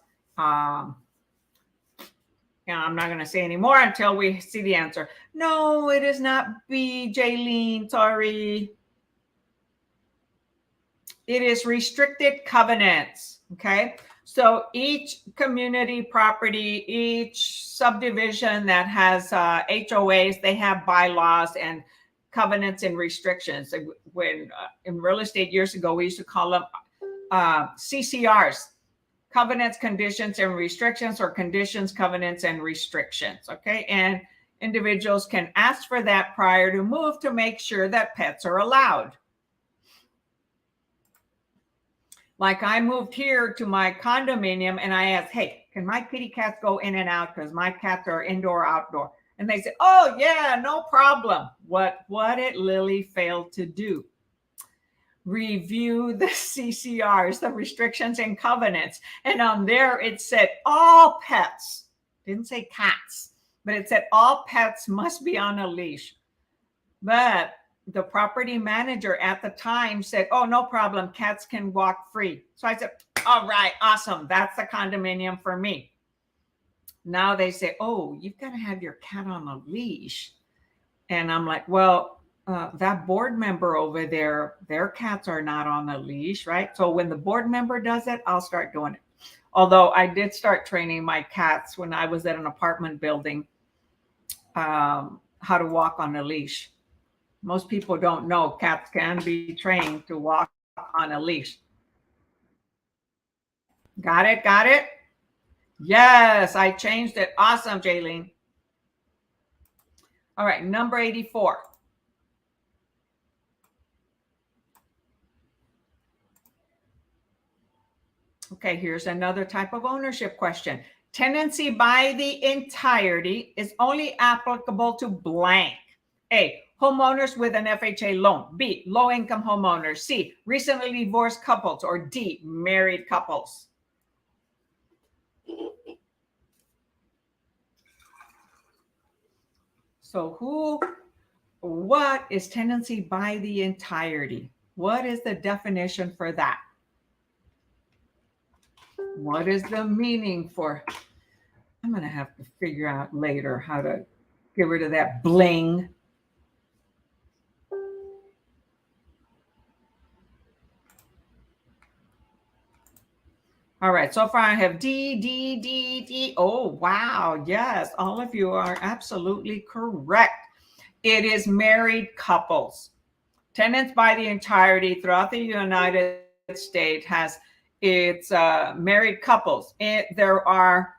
I'm not going to say any more until we see the answer. No, it is not B, Jaylene. Sorry. It is restricted covenants. Okay. So each community property, each subdivision that has HOAs, they have bylaws and covenants and restrictions. When in real estate years ago, we used to call them CCRs. Covenants, conditions, and restrictions, or conditions, covenants, and restrictions. Okay. And individuals can ask for that prior to move to make sure that pets are allowed. Like I moved here to my condominium and I asked, hey, can my kitty cats go in and out? Because my cats are indoor, outdoor. And they said, oh, yeah, no problem. What did Lillie fail to do? Review the CCRs, the restrictions and covenants. And on there, it said all pets, didn't say cats, but it said all pets must be on a leash. But the property manager at the time said, oh, no problem. Cats can walk free. So I said, all right, awesome. That's the condominium for me. Now they say, oh, you've got to have your cat on a leash. And I'm like, well, that board member over there, their cats are not on a leash, right? So when the board member does it, I'll start doing it. Although I did start training my cats when I was at an apartment building, how to walk on a leash. Most people don't know cats can be trained to walk on a leash. Got it? Got it? Yes, I changed it. Awesome, Jaylene. All right, number 84. Okay, here's another type of ownership question. Tenancy by the entirety is only applicable to blank. A, homeowners with an FHA loan. B, low-income homeowners. C, recently divorced couples. Or D, married couples. So what is tenancy by the entirety? What is the definition for that? What is the meaning for? I'm going to have to figure out later how to get rid of that bling. All right, so far I have D, D, D, D. Oh, wow. Yes, all of you are absolutely correct. It is married couples. Tenants by the entirety throughout the United States has its married couples. There are,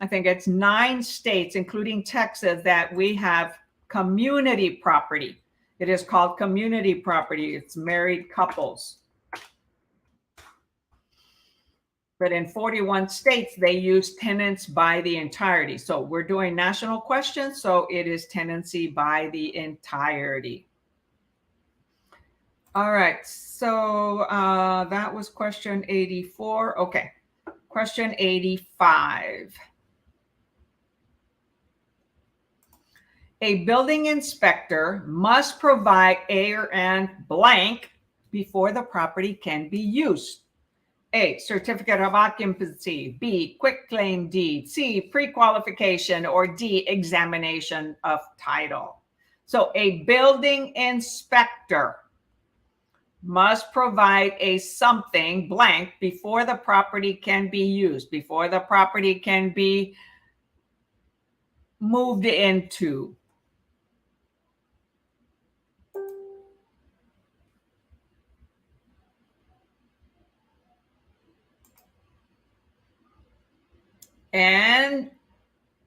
I think it's 9 states, including Texas, that we have community property. It is called community property. It's married couples. But in 41 states, they use tenants by the entirety. So we're doing national questions. So it is tenancy by the entirety. All right. So that was question 84. Okay. Question 85. A building inspector must provide A and blank before the property can be used. A, certificate of occupancy. B, quitclaim deed. C, pre-qualification. Or D, examination of title. So a building inspector must provide a something blank before the property can be used, before the property can be moved into. And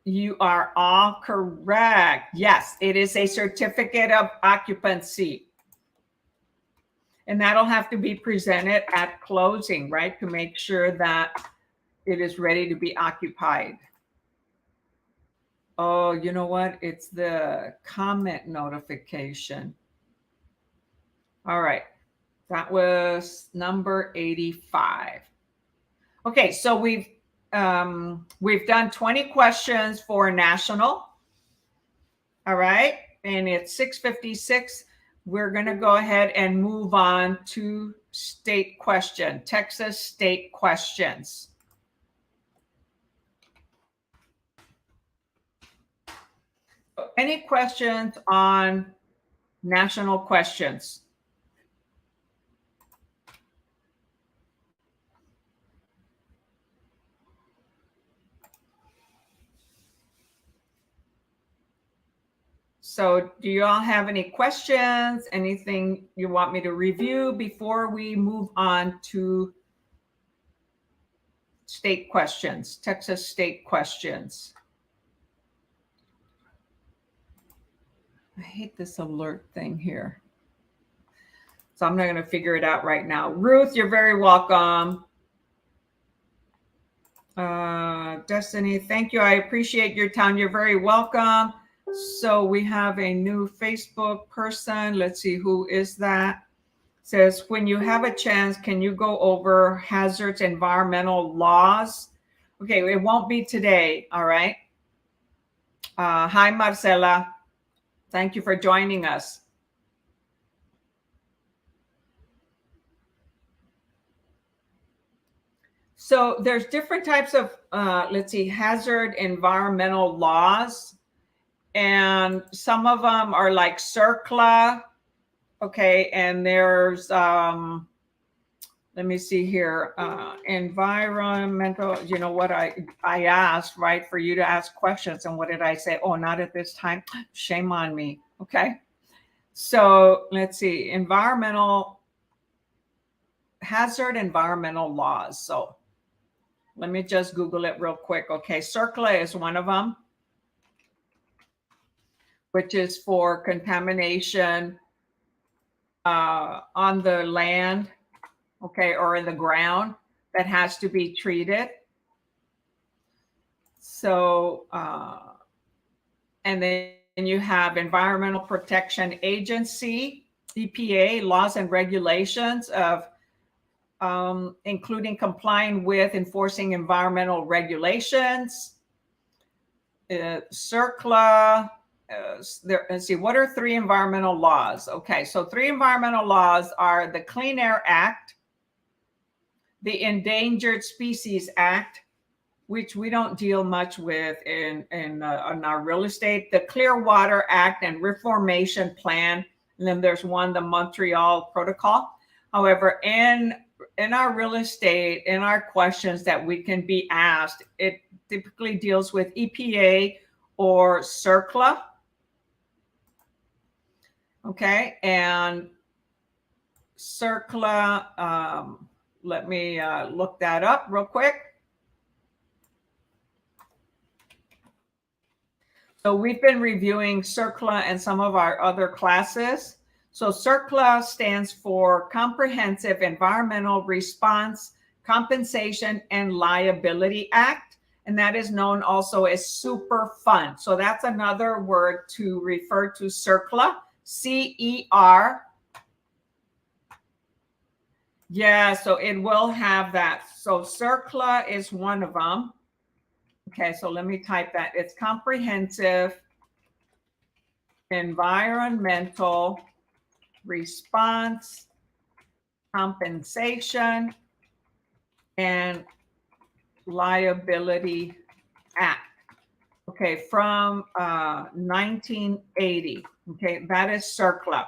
you are all correct. Yes, it is a certificate of occupancy. And that'll have to be presented at closing, right? To make sure that it is ready to be occupied. Oh, you know what? It's the comment notification. All right. That was number 85. Okay, so we've done 20 questions for national. All right, and it's 6:56. We're going to go ahead and move on to state question, Texas state questions. Any questions on national questions? So do you all have any questions? Anything you want me to review before we move on to state questions, Texas state questions? I hate this alert thing here. So I'm not going to figure it out right now. Ruth, you're very welcome. Destiny, thank you. I appreciate your time. You're very welcome. So we have a new Facebook person. Let's see, who is that? Says, when you have a chance, can you go over hazards, environmental laws? Okay, it won't be today. All right. Hi, Marcela. Thank you for joining us. So there's different types of, let's see, hazard environmental laws. And some of them are like CERCLA. Okay, and there's, let me see here, environmental, you know what I asked, right, for you to ask questions. And what did I say? Oh, not at this time. Shame on me. Okay. So let's see, hazard environmental laws. So let me just Google it real quick. Okay, CERCLA is one of them, which is for contamination on the land, okay, or in the ground that has to be treated. So, and then you have Environmental Protection Agency, EPA, laws and regulations of including complying with enforcing environmental regulations. CERCLA, let's see, what are 3 environmental laws? Okay, so 3 environmental laws are the Clean Air Act, the Endangered Species Act, which we don't deal much with in our real estate, the Clear Water Act and Reformation Plan, and then there's one, the Montreal Protocol. However, in our real estate, in our questions that we can be asked, it typically deals with EPA or CERCLA. Okay, and CERCLA, let me look that up real quick. So we've been reviewing CERCLA and some of our other classes. So CERCLA stands for Comprehensive Environmental Response, Compensation, and Liability Act. And that is known also as Superfund. So that's another word to refer to CERCLA, C-E-R. Yeah, so it will have that. So CERCLA is one of them. Okay, so let me type that. It's Comprehensive Environmental Response, Compensation, and Liability Act. Okay, from 1980. Okay, that is CERCLA.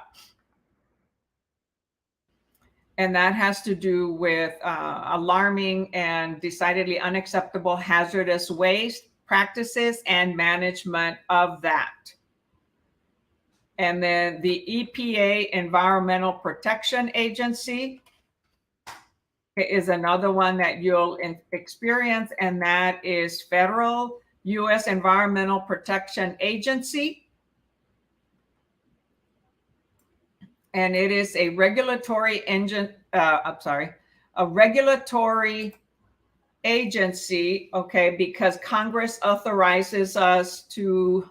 And that has to do with alarming and decidedly unacceptable hazardous waste practices and management of that. And then the EPA, Environmental Protection Agency, is another one that you'll experience, and that is federal U.S. Environmental Protection Agency. And it is a regulatory a regulatory agency, okay, because Congress authorizes us to,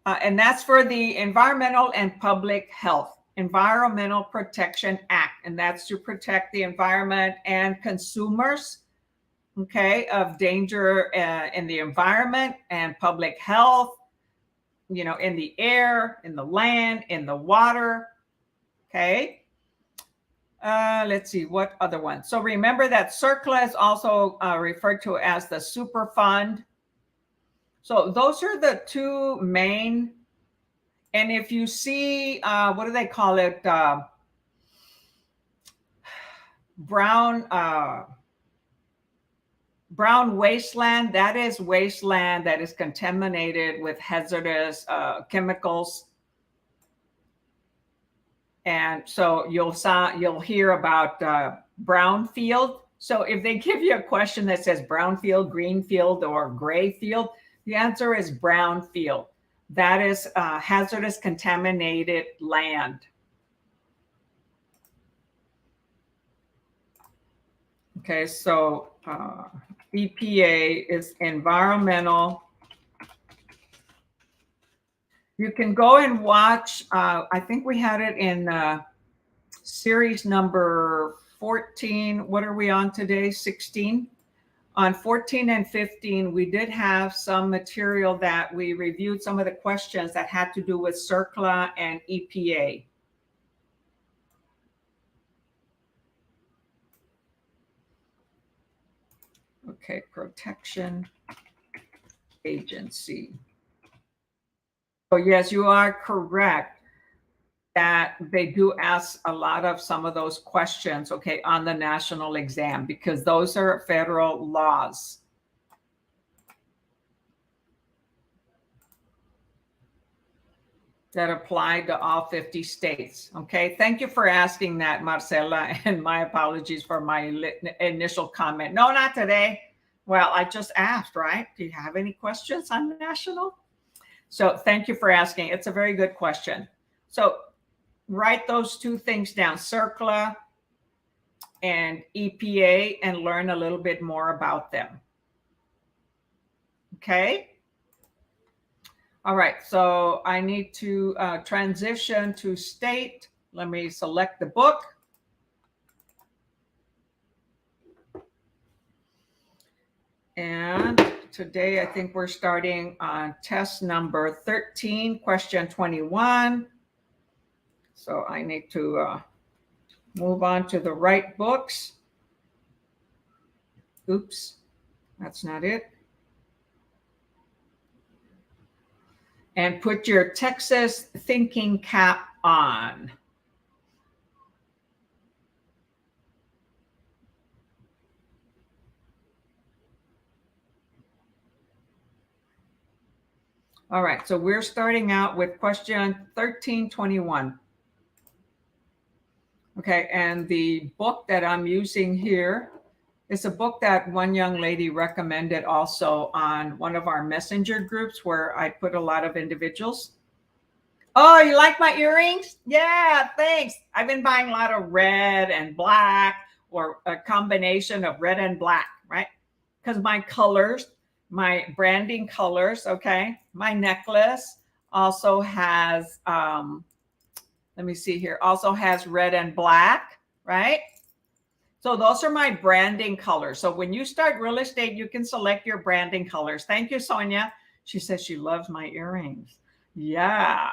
and that's for the Environmental and Public Health, Environmental Protection Act, and that's to protect the environment and consumers, okay, of danger in the environment and public health, you know, in the air, in the land, in the water, okay. Let's see, what other one? So remember that CERCLA is also referred to as the Superfund. So those are the two main. And if you see, what do they call it? Brown wasteland, that is wasteland that is contaminated with hazardous chemicals. And so you'll hear about brownfield. So if they give you a question that says brownfield, greenfield, or gray field, the answer is brownfield. That is hazardous contaminated land. Okay, so EPA is environmental. You can go and watch, I think we had it in series number 14. What are we on today? 16? On 14 and 15, we did have some material that we reviewed some of the questions that had to do with CERCLA and EPA. Okay, Protection Agency. So yes, you are correct that they do ask a lot of some of those questions, okay, on the national exam, because those are federal laws. That apply to all 50 states. Okay, thank you for asking that, Marcela, and my apologies for my initial comment. No, not today. Well, I just asked, right? Do you have any questions on national? So thank you for asking. It's a very good question. So write those two things down, CERCLA and EPA, and learn a little bit more about them. Okay. All right, so I need to transition to state. Let me select the book. And today I think we're starting on test number 13, question 21. So I need to move on to the right books. Oops, that's not it. And put your Texas thinking cap on. All right, so we're starting out with question 1321. Okay, and the book that I'm using here is a book that one young lady recommended also on one of our messenger groups where I put a lot of individuals. Oh, you like my earrings? Yeah, thanks. I've been buying a lot of red and black, or a combination of red and black, right? Because my colors, my branding colors, okay? My necklace also has, let me see here, also has red and black, right? So those are my branding colors. So when you start real estate, you can select your branding colors. Thank you, Sonia. She says she loves my earrings. Yeah.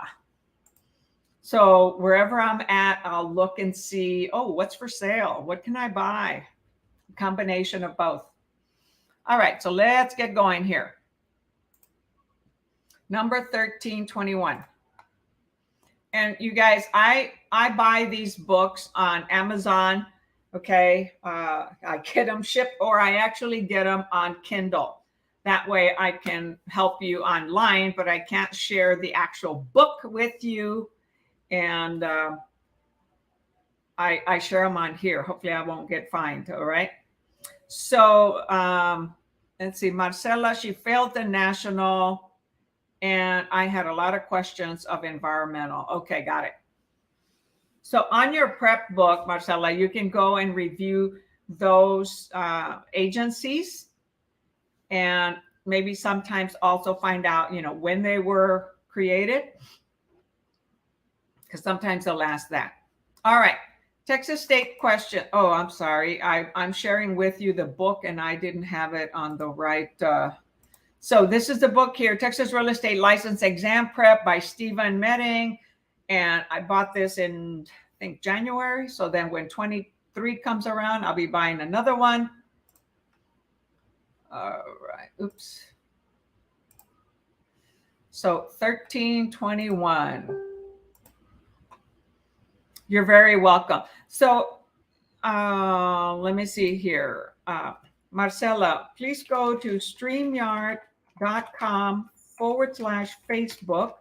So wherever I'm at, I'll look and see, oh, what's for sale? What can I buy? Combination of both. All right, so let's get going here. Number 1321. And you guys, I buy these books on Amazon. Okay, I get them shipped, or I actually get them on Kindle. That way I can help you online, but I can't share the actual book with you. And I share them on here. Hopefully I won't get fined. All right. So let's see, Marcela, she failed the national, and I had a lot of questions of environmental. Okay, got it. So on your prep book, Marcela, you can go and review those agencies, and maybe sometimes also find out, when they were created, because sometimes they'll ask that. All right. Texas State question. Oh, I'm sorry. I'm sharing with you the book, and I didn't have it on the right. So this is the book here, Texas Real Estate License Exam Prep by Stephen Medding. And I bought this in, I think, January. So then when 23 comes around, I'll be buying another one. All right. Oops. So 1321. You're very welcome. So let me see here. Marcela, please go to StreamYard.com/Facebook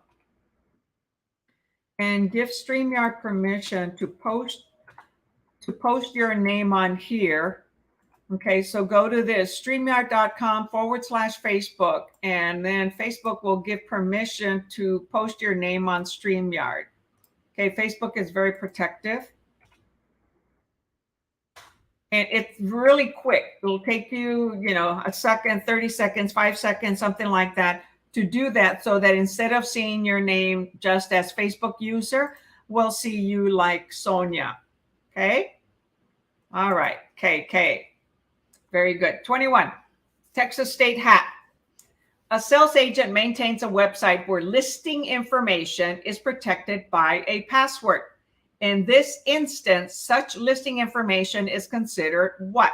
and give StreamYard permission to post your name on here. Okay, so go to this StreamYard.com/Facebook, and then Facebook will give permission to post your name on StreamYard. Okay, Facebook is very protective. And it's really quick. It'll take you, a second, 30 seconds, 5 seconds, something like that to do that, so that instead of seeing your name just as Facebook user, we'll see you like Sonia. Okay? All right. KK. Very good. 21. Texas State hat. A sales agent maintains a website where listing information is protected by a password. In this instance, such listing information is considered what?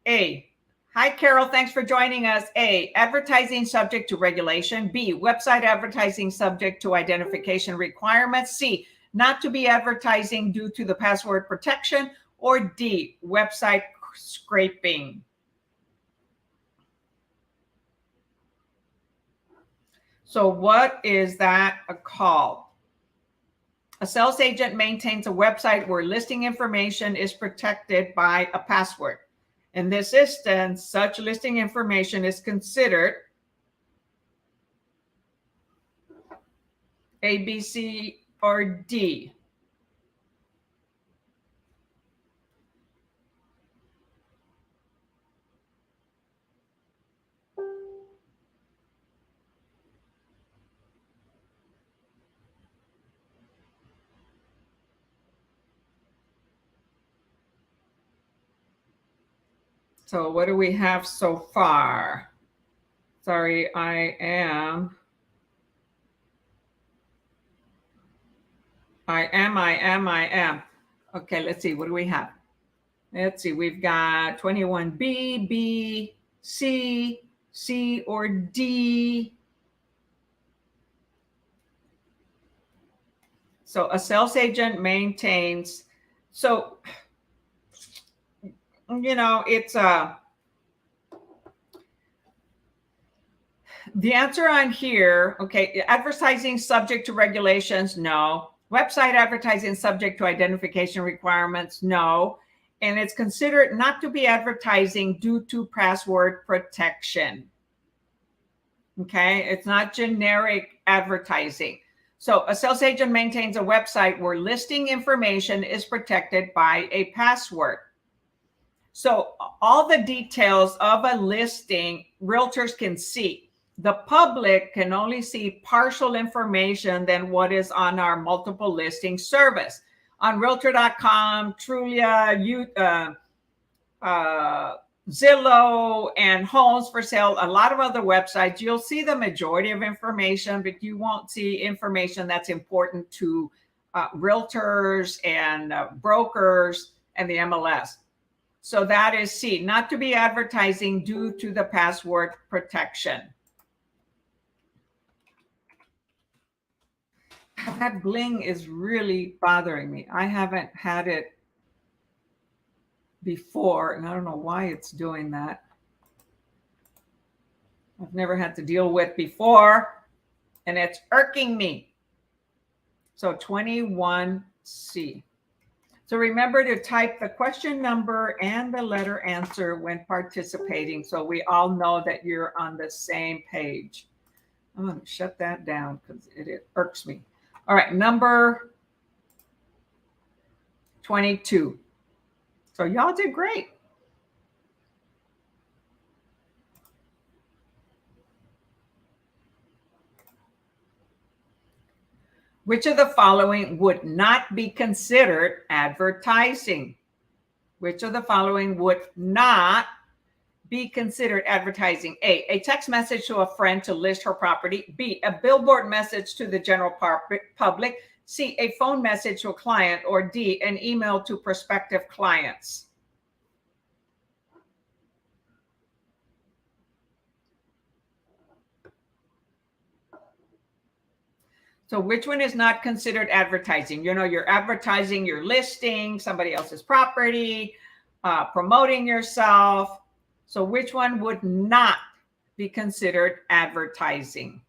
A, hi, Carol, thanks for joining us. A, advertising subject to regulation. B, website advertising subject to identification requirements. C, not to be advertising due to the password protection. Or D, website scraping. So what is that called? A sales agent maintains a website where listing information is protected by a password. In this instance, such listing information is considered A, B, C, or D. So what do we have so far? Sorry, I am. Okay, let's see. What do we have? Let's see. We've got 21B, B, C, C, or D. So a sales agent maintains. So, it's the answer on here. Okay, advertising subject to regulations, no. Website advertising subject to identification requirements, no. And it's considered not to be advertising due to password protection. Okay, it's not generic advertising. So a sales agent maintains a website where listing information is protected by a password. So all the details of a listing, realtors can see. The public can only see partial information than what is on our multiple listing service. On Realtor.com, Trulia, Zillow and Homes for Sale, a lot of other websites, you'll see the majority of information, but you won't see information that's important to realtors and brokers and the MLS. So that is C, not to be advertising due to the password protection. That bling is really bothering me. I haven't had it before, and I don't know why it's doing that. I've never had to deal with before, and it's irking me. So 21C. So remember to type the question number and the letter answer when participating, so we all know that you're on the same page. I'm going to shut that down because it irks me. All right, number 22. So y'all did great. Which of the following would not be considered advertising? Which of the following would not be considered advertising? A text message to a friend to list her property. B, a billboard message to the general public. C, a phone message to a client. Or D, an email to prospective clients. So which one is not considered advertising? You know, you're advertising, you're listing somebody else's property, promoting yourself. So which one would not be considered advertising?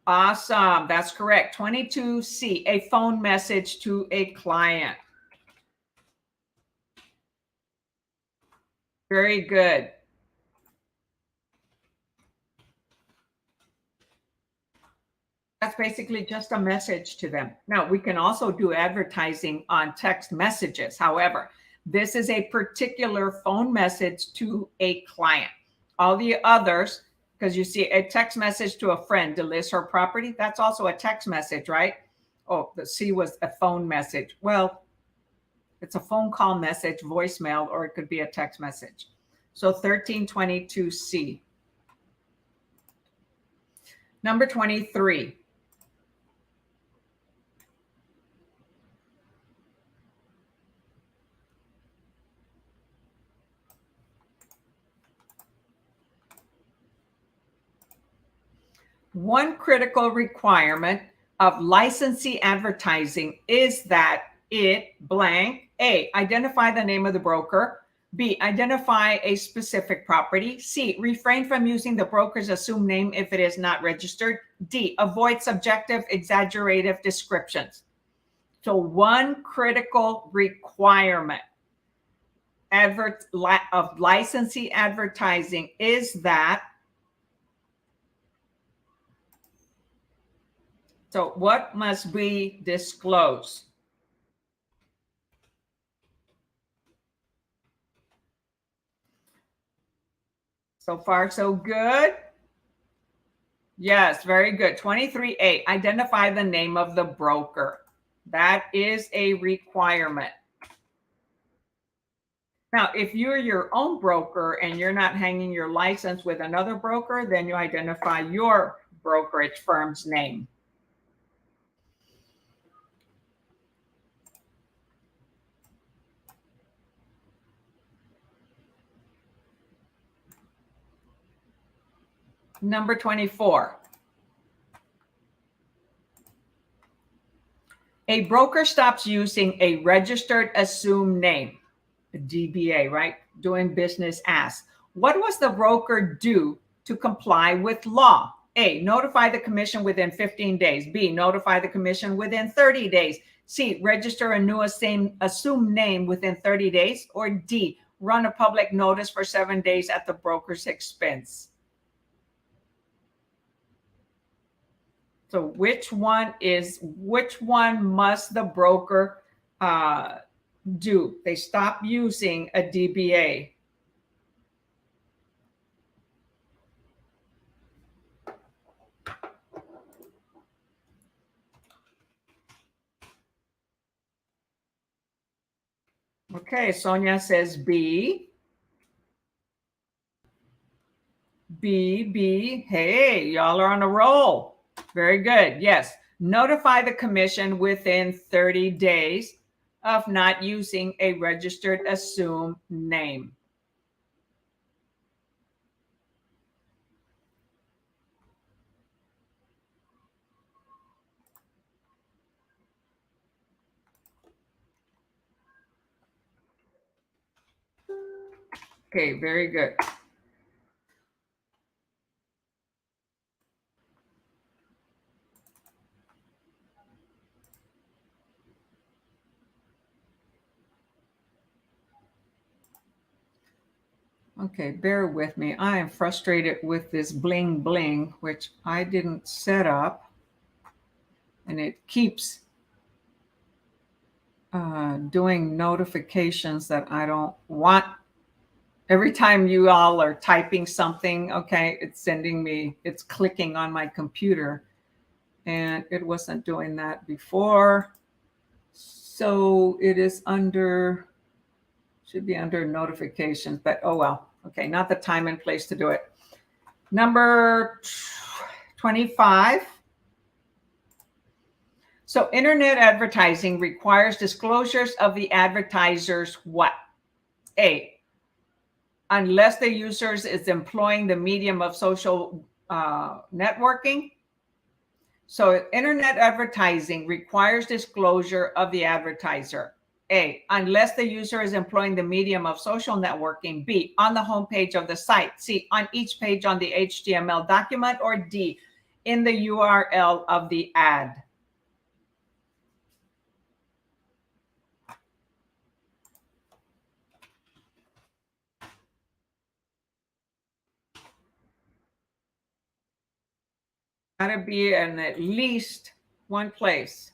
Awesome. That's correct. 22C, a phone message to a client. Very good. That's basically just a message to them. Now, we can also do advertising on text messages. However, this is a particular phone message to a client. All the others, because you see a text message to a friend to list her property, that's also a text message, right? Oh, the C was a phone message. Well, it's a phone call message, voicemail, or it could be a text message. So 1322C. Number 23. One critical requirement of licensee advertising is that it blank. A, identify the name of the broker. B, identify a specific property. C, refrain from using the broker's assumed name if it is not registered. D, avoid subjective, exaggerative descriptions. So one critical requirement of licensee advertising is that. So what must be disclosed? So far, so good. Yes, very good. 23A, identify the name of the broker. That is a requirement. Now, if you're your own broker and you're not hanging your license with another broker, then you identify your brokerage firm's name. Number 24. A broker stops using a registered assumed name, a DBA, right? Doing business as. What must the broker do to comply with law? A, notify the commission within 15 days. B, notify the commission within 30 days. C, register a new assumed name within 30 days. Or D, run a public notice for 7 days at the broker's expense. So which one must the broker do? They stop using a DBA. Okay, Sonia says B. B. Hey, y'all are on a roll. Very good. Yes. Notify the commission within 30 days of not using a registered assumed name. Okay, very good. Okay, bear with me. I am frustrated with this bling bling, which I didn't set up, and it keeps doing notifications that I don't want. Every time you all are typing something, okay, it's sending me, it's clicking on my computer, and it wasn't doing that before. So it is under, should be under notifications, but oh well. Okay, not the time and place to do it. Number 25. So internet advertising requires disclosures of the advertiser's what? A, unless the user is employing the medium of social networking. So internet advertising requires disclosure of the advertiser. A, unless the user is employing the medium of social networking. B, on the homepage of the site. C, on each page on the HTML document. Or D, in the URL of the ad. Gotta be in at least one place.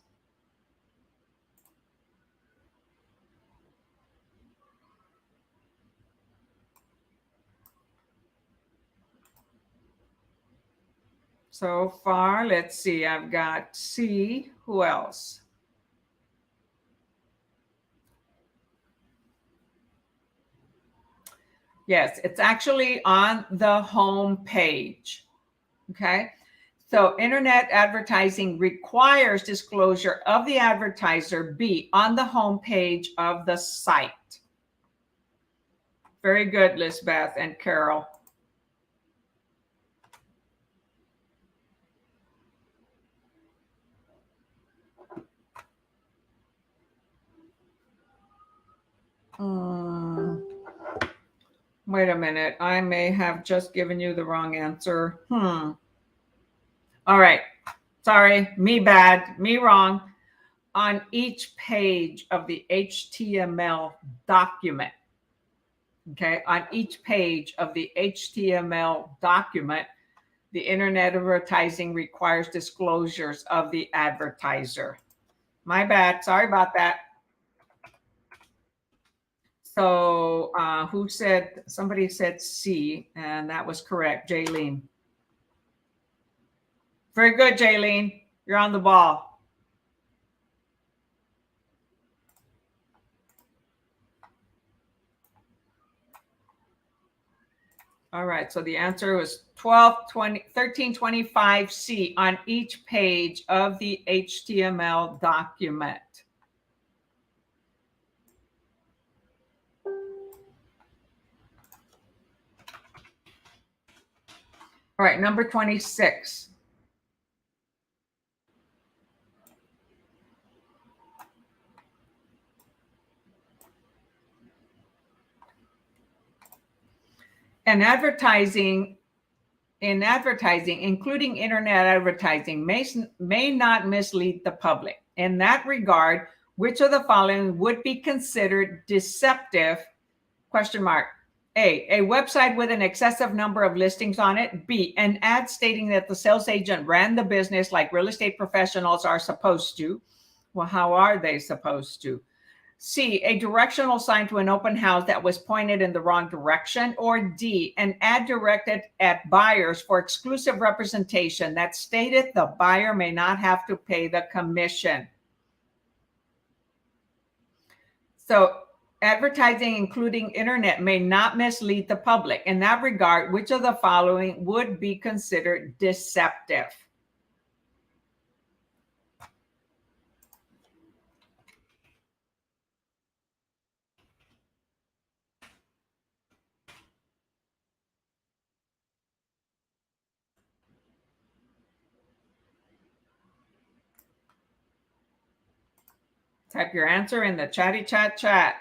So far, let's see, I've got C. Who else? Yes, it's actually on the home page. Okay. So internet advertising requires disclosure of the advertiser. B, on the home page of the site. Very good, Lisbeth and Carol. Wait a minute. I may have just given you the wrong answer. All right. Sorry, me bad, me wrong. On each page of the HTML document. Okay, on each page of the HTML document, the internet advertising requires disclosures of the advertiser. My bad. Sorry about that. So who said, somebody said C, and that was correct, Jaylene. Very good, Jaylene. You're on the ball. All right, so the answer was 1325C on each page of the HTML document. All right, number 26. And advertising, including internet advertising, may not mislead the public. In that regard, which of the following would be considered deceptive? Question mark. A website with an excessive number of listings on it. B, an ad stating that the sales agent ran the business like real estate professionals are supposed to. Well, how are they supposed to? C, a directional sign to an open house that was pointed in the wrong direction. Or D, an ad directed at buyers for exclusive representation that stated the buyer may not have to pay the commission. So Advertising, including internet, may not mislead the public. In that regard, which of the following would be considered deceptive? Type your answer in the chatty chat.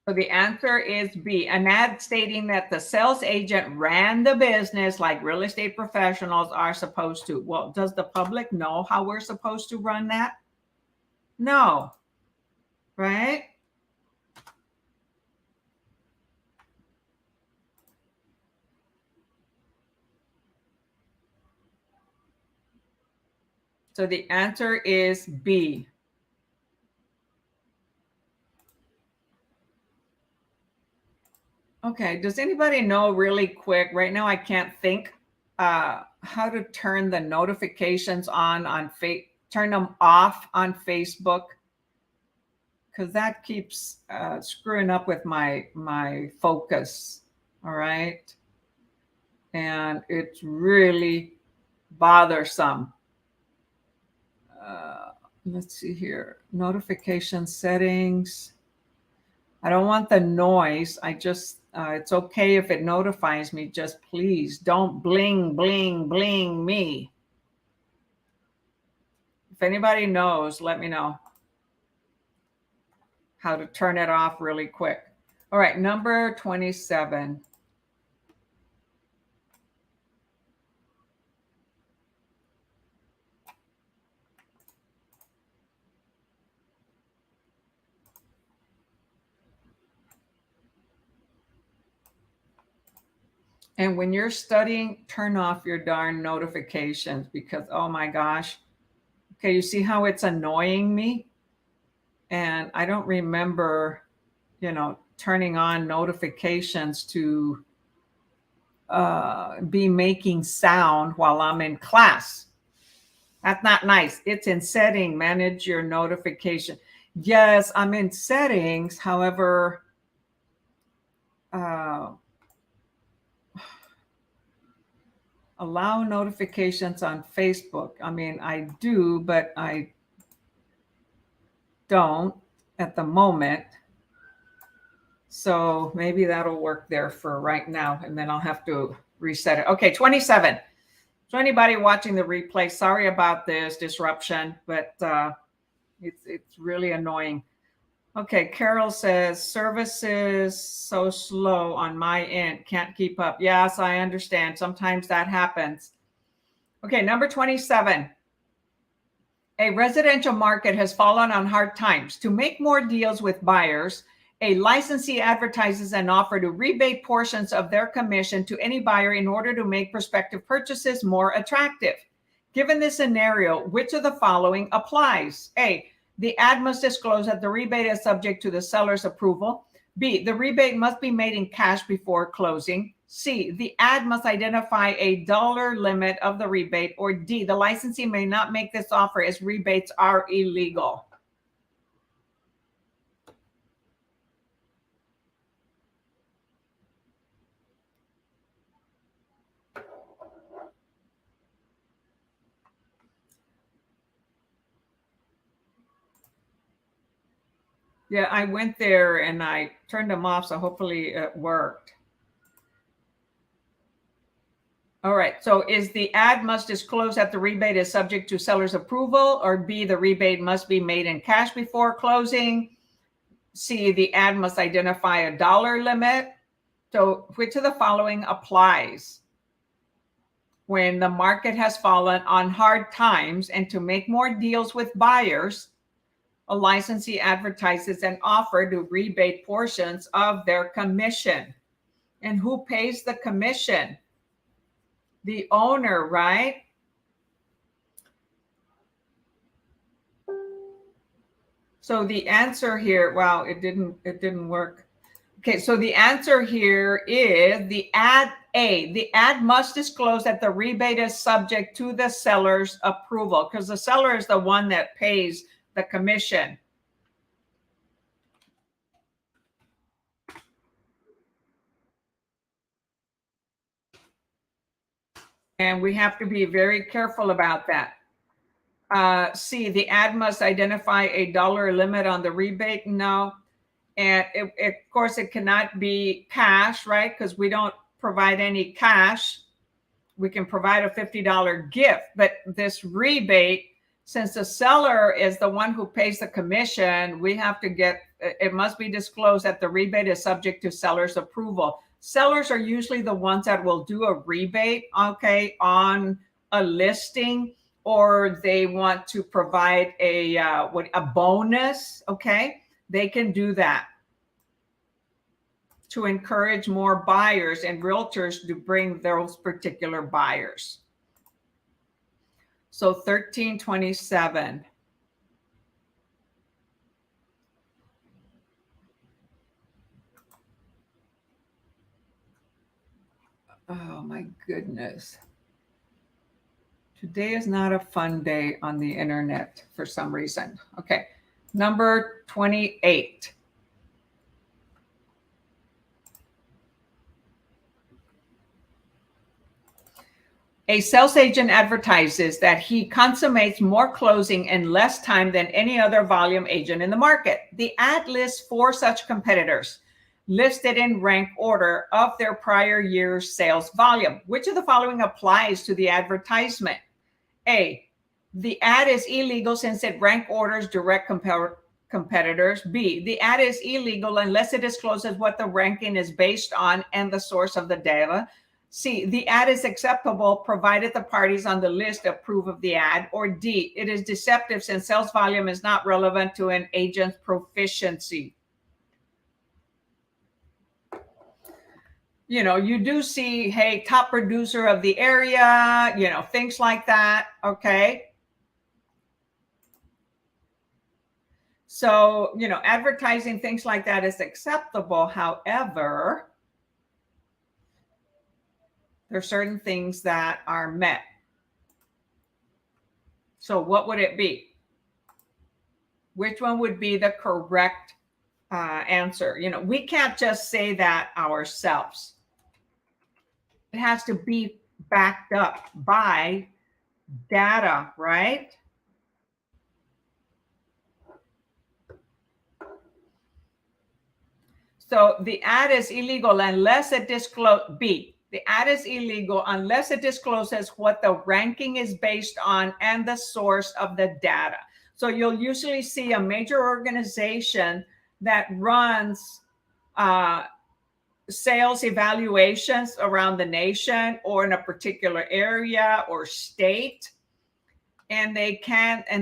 So the answer is B. An ad stating that the sales agent ran the business like real estate professionals are supposed to. Well, does the public know how we're supposed to run that? No, right? So the answer is B. Okay, does anybody know really quick? Right now, I can't think how to turn the notifications on turn them off on Facebook, because that keeps screwing up with my focus. All right, and it's really bothersome. Let's see here, notification settings. I don't want the noise. I just, it's okay if it notifies me. Just please don't bling, bling, bling me. If anybody knows, let me know how to turn it off really quick. All right, number 27. And when you're studying, turn off your darn notifications, because, oh my gosh. Okay, you see how it's annoying me? And I don't remember, turning on notifications to be making sound while I'm in class. That's not nice. It's in setting, manage your notification. Yes, I'm in settings. However, allow notifications on Facebook. I mean, I do, but I don't at the moment. So maybe that'll work there for right now, and then I'll have to reset it. Okay, 27. So anybody watching the replay, sorry about this disruption, but it's really annoying. Okay, Carol says, services so slow on my end, can't keep up. Yes, I understand. Sometimes that happens. Okay, number 27. A residential market has fallen on hard times. To make more deals with buyers, a licensee advertises an offer to rebate portions of their commission to any buyer in order to make prospective purchases more attractive. Given this scenario, which of the following applies? A, the ad must disclose that the rebate is subject to the seller's approval. B, the rebate must be made in cash before closing. C, the ad must identify a dollar limit of the rebate. Or D, the licensee may not make this offer as rebates are illegal. Yeah, I went there and I turned them off, so hopefully it worked. All right, so is the ad must disclose that the rebate is subject to seller's approval, or B, the rebate must be made in cash before closing? C, the ad must identify a dollar limit? So which of the following applies? When the market has fallen on hard times and to make more deals with buyers, a licensee advertises an offer to rebate portions of their commission. And who pays the commission? The owner, right? So the answer here, wow, it didn't work. Okay, so the answer here is the ad A. The ad must disclose that the rebate is subject to the seller's approval, because the seller is the one that pays the commission. And we have to be very careful about that. C, the ad must identify a dollar limit on the rebate. No. And of course, it cannot be cash, right? Because we don't provide any cash. We can provide a $50 gift, but this rebate, since the seller is the one who pays the commission, we have to get, it must be disclosed that the rebate is subject to seller's approval. Sellers are usually the ones that will do a rebate, okay, on a listing, or they want to provide a bonus, okay? They can do that to encourage more buyers and realtors to bring those particular buyers. So 1327. Oh my goodness. Today is not a fun day on the internet for some reason. Okay, number 28. A sales agent advertises that he consummates more closing in less time than any other volume agent in the market. The ad lists 4 such competitors listed in rank order of their prior year's sales volume. Which of the following applies to the advertisement? A, the ad is illegal since it rank orders direct competitors. B, the ad is illegal unless it discloses what the ranking is based on and the source of the data. C, the ad is acceptable provided the parties on the list approve of the ad. Or D, it is deceptive since sales volume is not relevant to an agent's proficiency. You know, you do see, hey, top producer of the area, you know, things like that, okay? So, you know, advertising things like that is acceptable. However, there are certain things that are met. So what would it be? Which one would be the correct answer? You know, we can't just say that ourselves. It has to be backed up by data, right? So the ad is illegal unless it discloses, B, the ad is illegal unless it discloses what the ranking is based on and the source of the data. So you'll usually see a major organization that runs sales evaluations around the nation or in a particular area or state. And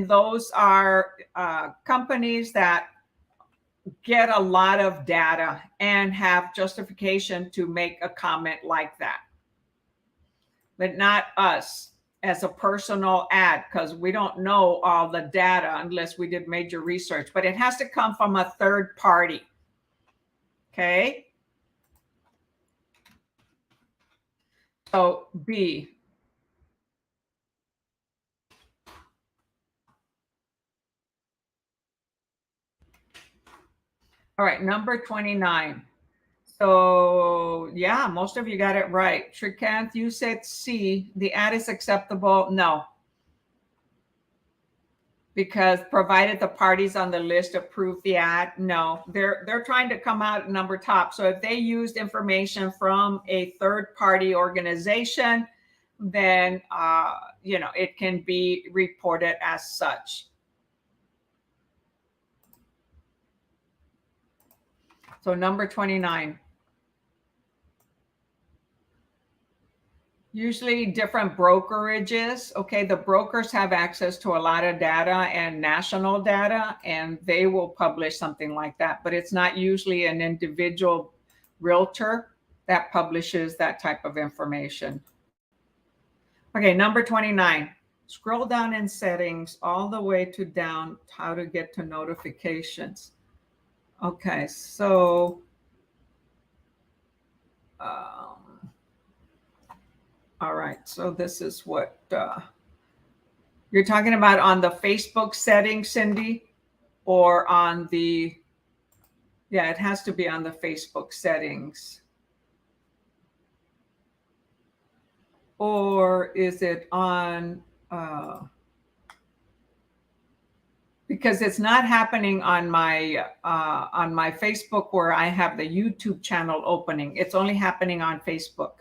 those are companies that get a lot of data and have justification to make a comment like that. But not us as a personal ad, because we don't know all the data unless we did major research. But it has to come from a third party. Okay. So B. All right, number 29. So yeah, most of you got it right. Shrikant, you said C, the ad is acceptable. No. Because provided the parties on the list approve the ad, no. They're trying to come out number top. So if they used information from a third party organization, then you know, it can be reported as such. So number 29. Usually different brokerages. Okay, the brokers have access to a lot of data and national data, and they will publish something like that. But it's not usually an individual realtor that publishes that type of information. Okay, number 29. Scroll down in settings all the way to down, how to get to notifications. Okay, so All right, so this is what you're talking about on the Facebook settings, Cindy, or on the, yeah, it has to be on the Facebook settings. Or is it on, because it's not happening on my Facebook where I have the YouTube channel opening. It's only happening on Facebook.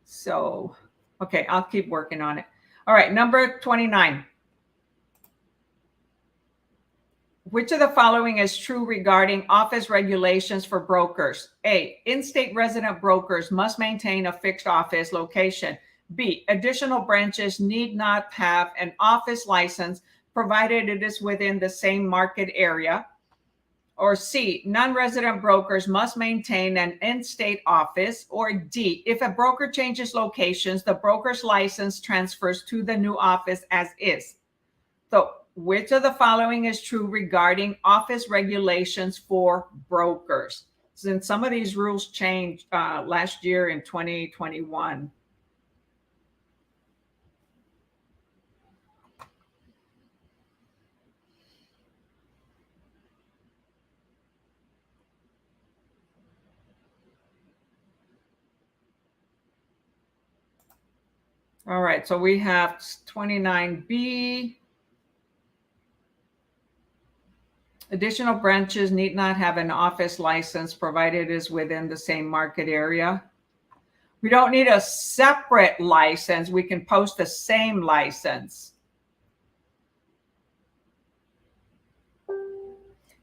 So, okay, I'll keep working on it. All right, number 29. Which of the following is true regarding office regulations for brokers? A, in-state resident brokers must maintain a fixed office location. B, additional branches need not have an office license provided it is within the same market area. Or C, non-resident brokers must maintain an in-state office. Or D, if a broker changes locations, the broker's license transfers to the new office as is. So which of the following is true regarding office regulations for brokers? Since some of these rules changed last year in 2021. All right, so we have 29B. Additional branches need not have an office license provided it is within the same market area. We don't need a separate license. We can post the same license.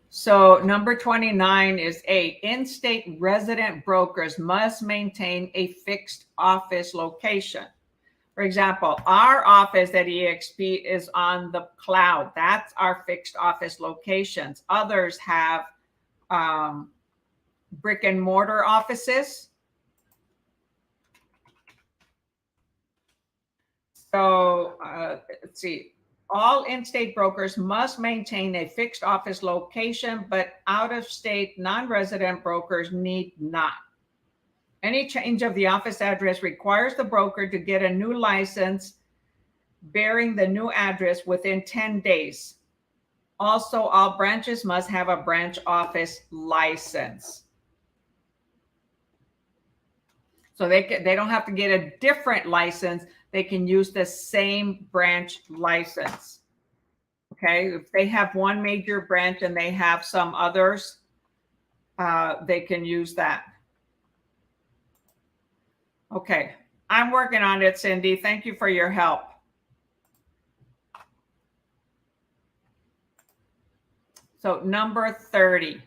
So number 29 is A, in-state resident brokers must maintain a fixed office location. For example, our office at EXP is on the cloud. That's our fixed office locations. Others have brick and mortar offices. So let's see. All in-state brokers must maintain a fixed office location, but out-of-state non-resident brokers need not. Any change of the office address requires the broker to get a new license bearing the new address within 10 days. Also, all branches must have a branch office license. So they don't have to get a different license. They can use the same branch license. Okay, if they have one major branch and they have some others, they can use that. Okay, I'm working on it, Cindy. Thank you for your help. So number 30.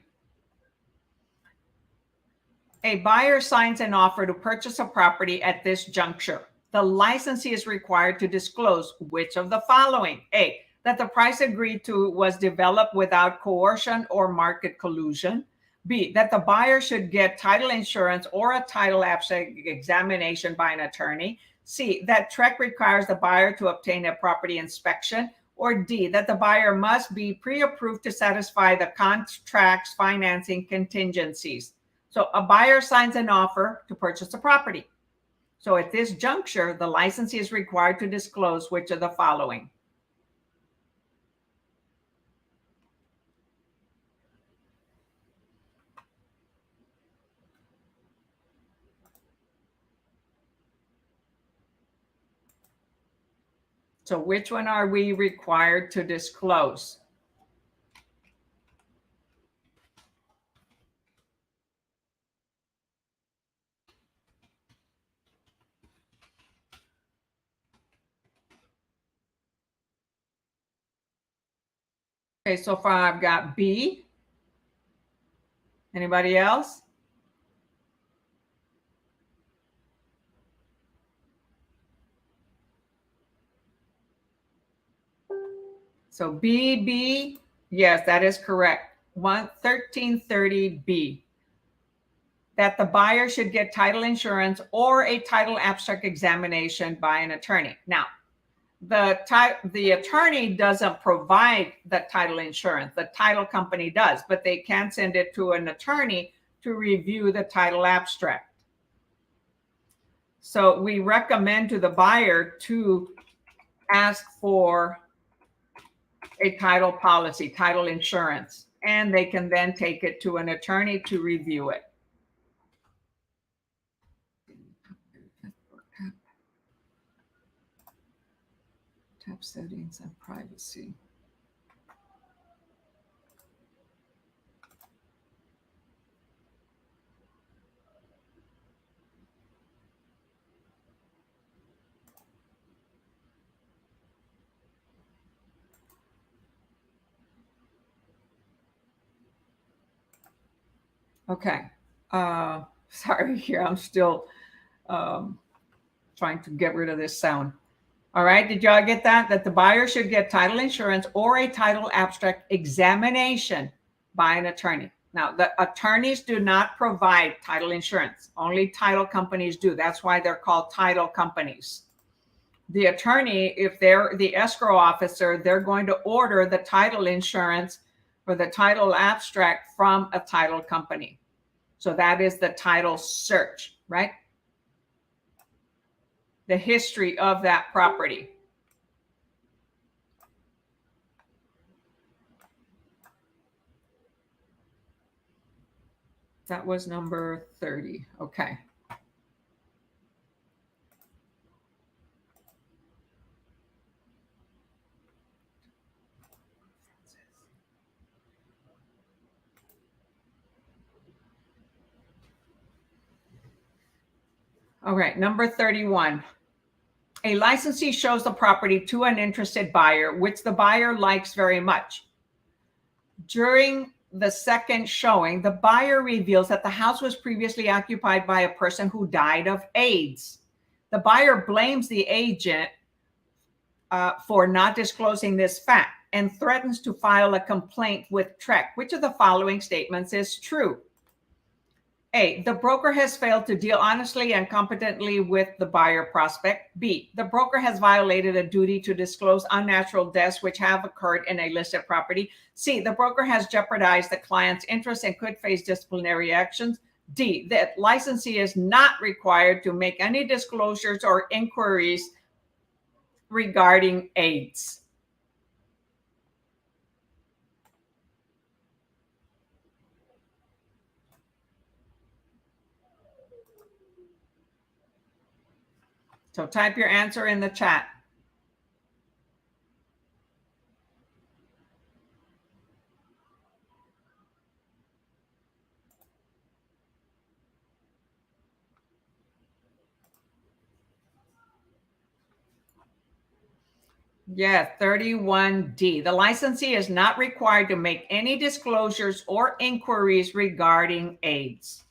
A buyer signs an offer to purchase a property at this juncture. The licensee is required to disclose which of the following? A, that the price agreed to was developed without coercion or market collusion. B, that the buyer should get title insurance or a title abstract examination by an attorney. C, that TREC requires the buyer to obtain a property inspection. Or D, that the buyer must be pre-approved to satisfy the contract's financing contingencies. So a buyer signs an offer to purchase a property. So at this juncture, the licensee is required to disclose which of the following? So which one are we required to disclose? Okay, so far I've got B. Anybody else? So B, yes, that is correct. 1330B. That the buyer should get title insurance or a title abstract examination by an attorney. Now, the attorney doesn't provide the title insurance. The title company does, but they can send it to an attorney to review the title abstract. So we recommend to the buyer to ask for a title policy, title insurance, and they can then take it to an attorney to review it. Tap settings and privacy. Okay. Sorry here. I'm still trying to get rid of this sound. All right. Did y'all get that? That the buyer should get title insurance or a title abstract examination by an attorney. Now, the attorneys do not provide title insurance. Only title companies do. That's why they're called title companies. The attorney, if they're the escrow officer, they're going to order the title insurance or the title abstract from a title company. So that is the title search, right? The history of that property. That was number 30. Okay. All right, number 31. A licensee shows the property to an interested buyer, which the buyer likes very much. During the second showing, the buyer reveals that the house was previously occupied by a person who died of AIDS. The buyer blames the agent for not disclosing this fact and threatens to file a complaint with TREC. Which of the following statements is true? A, the broker has failed to deal honestly and competently with the buyer prospect. B, the broker has violated a duty to disclose unnatural deaths which have occurred in a listed property. C, the broker has jeopardized the client's interest and could face disciplinary actions. D, the licensee is not required to make any disclosures or inquiries regarding AIDS. So type your answer in the chat. Yeah, 31D. The licensee is not required to make any disclosures or inquiries regarding AIDS.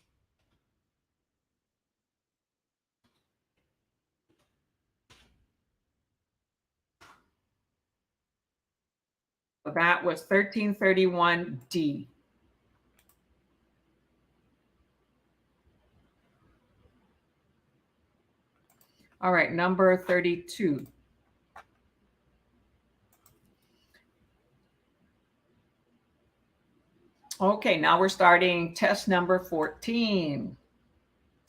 So that was 1331D. All right, number 32. Okay, now we're starting test number 14.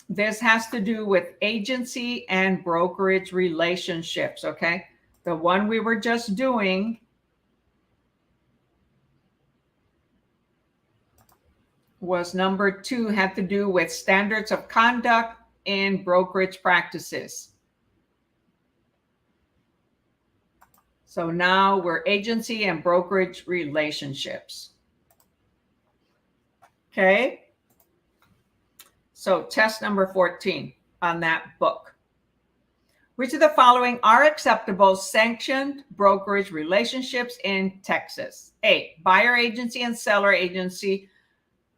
This has to do with agency and brokerage relationships, okay? The one we were just doing was number 2, had to do with standards of conduct in brokerage practices. So now we're agency and brokerage relationships. Okay. So test number 14 on that book. Which of the following are acceptable sanctioned brokerage relationships in Texas? A, buyer agency and seller agency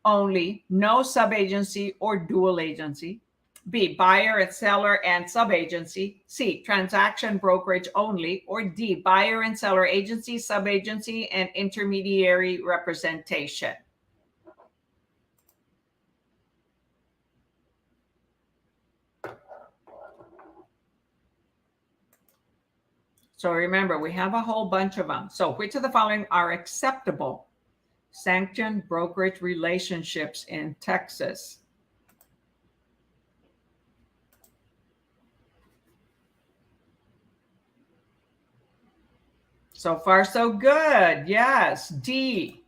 only, no subagency or dual agency. B, buyer and seller and subagency. C, transaction brokerage only. Or D, buyer and seller agency, subagency, and intermediary representation. So remember, we have a whole bunch of them. So which of the following are acceptable sanctioned brokerage relationships in Texas. So far, so good. Yes. D,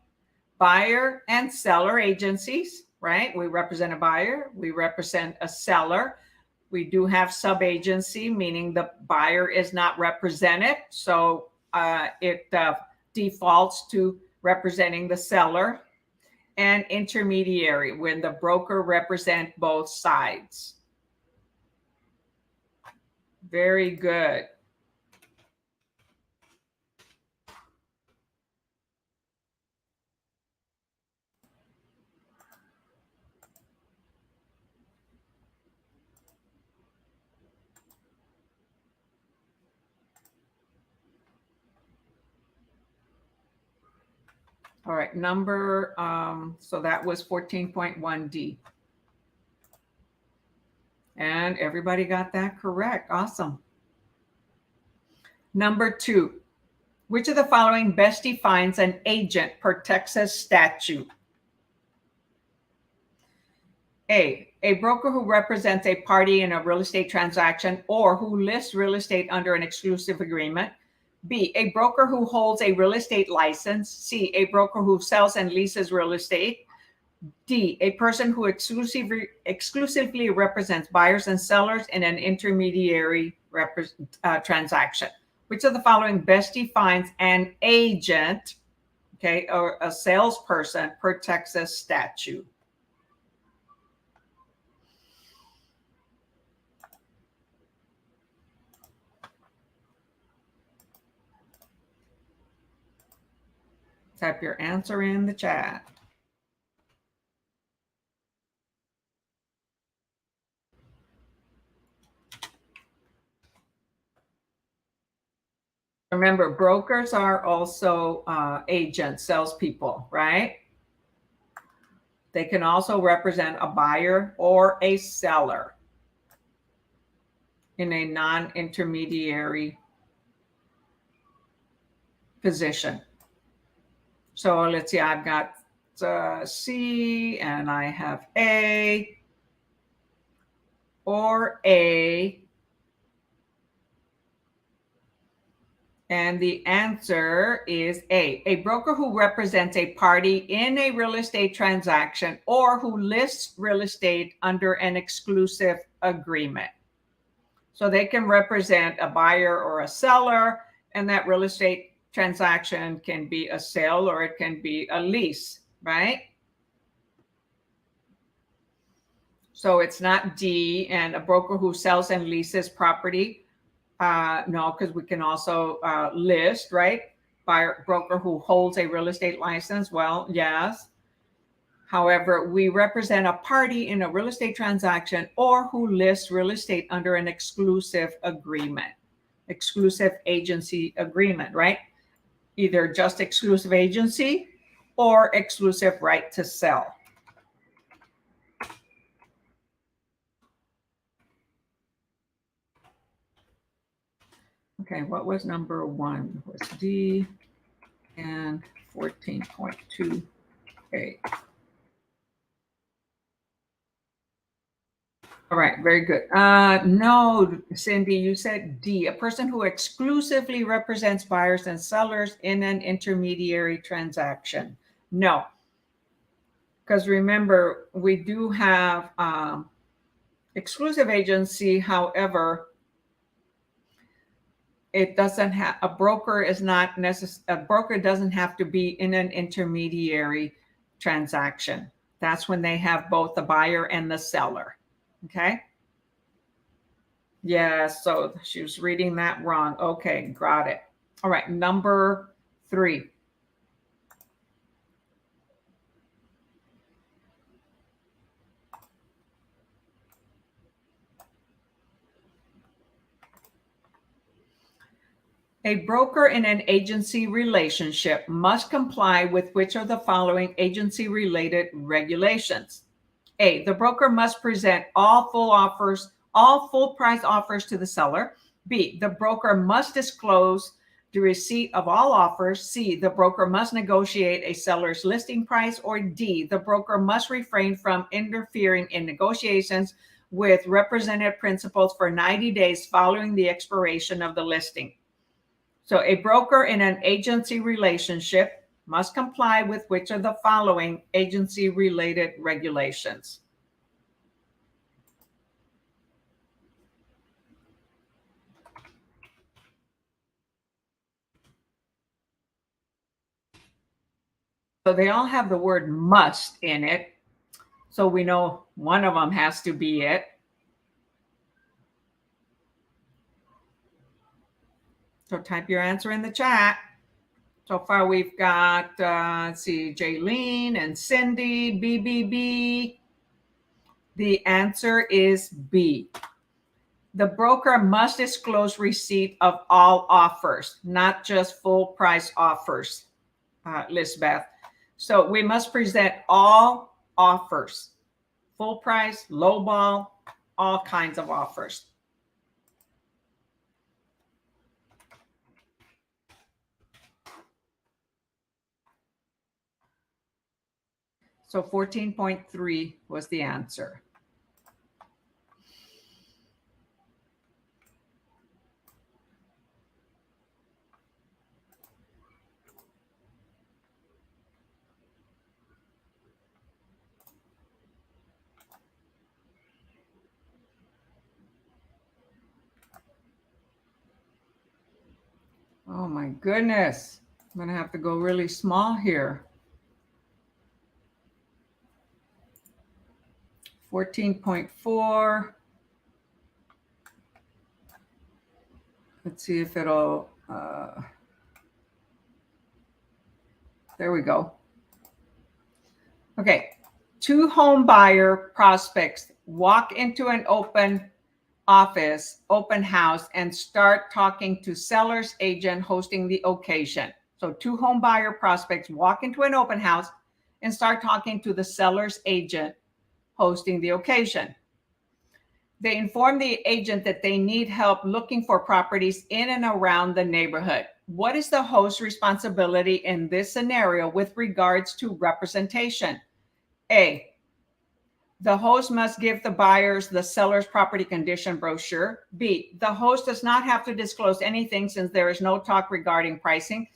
buyer and seller agencies, right? We represent a buyer, we represent a seller. We do have sub-agency, meaning the buyer is not represented. So it defaults to representing the seller. And intermediary, when the broker represents both sides. Very good. All right, so that was 14.1D. And everybody got that correct. Awesome. Number 2, which of the following best defines an agent per Texas statute? A broker who represents a party in a real estate transaction or who lists real estate under an exclusive agreement. B, a broker who holds a real estate license. C, a broker who sells and leases real estate. D, a person who exclusively represents buyers and sellers in an intermediary transaction. Which of the following best defines an agent, okay, or a salesperson per Texas statute? Type your answer in the chat. Remember, brokers are also agents, salespeople, right? They can also represent a buyer or a seller in a non-intermediary position. So let's see, I've got C and I have A or A. And the answer is A. A broker who represents a party in a real estate transaction or who lists real estate under an exclusive agreement. So they can represent a buyer or a seller, and that real estate transaction can be a sale or it can be a lease, right? So it's not D, and a broker who sells and leases property. No, because we can also list, right? Buyer, broker who holds a real estate license. Well, yes. However, we represent a party in a real estate transaction or who lists real estate under an exclusive agreement, exclusive agency agreement, right? Either just exclusive agency or exclusive right to sell. Okay, what was number 1? It was D and 14.2A. All right, very good. No, Cindy, you said D, a person who exclusively represents buyers and sellers in an intermediary transaction. No, because remember, we do have exclusive agency. However, it doesn't have a broker is not necessary. A broker doesn't have to be in an intermediary transaction. That's when they have both the buyer and the seller. Okay. Yeah, so she was reading that wrong. Okay, got it. All right, number 3. A broker in an agency relationship must comply with which of the following agency-related regulations? A, the broker must present all full price offers to the seller. B, the broker must disclose the receipt of all offers. C, the broker must negotiate a seller's listing price. Or D, the broker must refrain from interfering in negotiations with represented principals for 90 days following the expiration of the listing. So a broker in an agency relationship must comply with which of the following agency-related regulations? So they all have the word must in it. So we know one of them has to be it. So type your answer in the chat. So far we've got, let's see, Jaylene and Cindy, BBB. The answer is B. The broker must disclose receipt of all offers, not just full price offers, Lisbeth. So we must present all offers, full price, lowball, all kinds of offers. So 14.3 was the answer. Oh my goodness. I'm going to have to go really small here. 14.4. Let's see if it'll, there we go. Okay. 2 home buyer prospects walk into an open house, and start talking to seller's agent hosting the occasion. So 2 home buyer prospects walk into an open house and start talking to the seller's agent hosting the occasion. They inform the agent that they need help looking for properties in and around the neighborhood. What is the host's responsibility in this scenario with regards to representation? A, the host must give the buyers the seller's property condition brochure. B, the host does not have to disclose anything since there is no talk regarding pricing.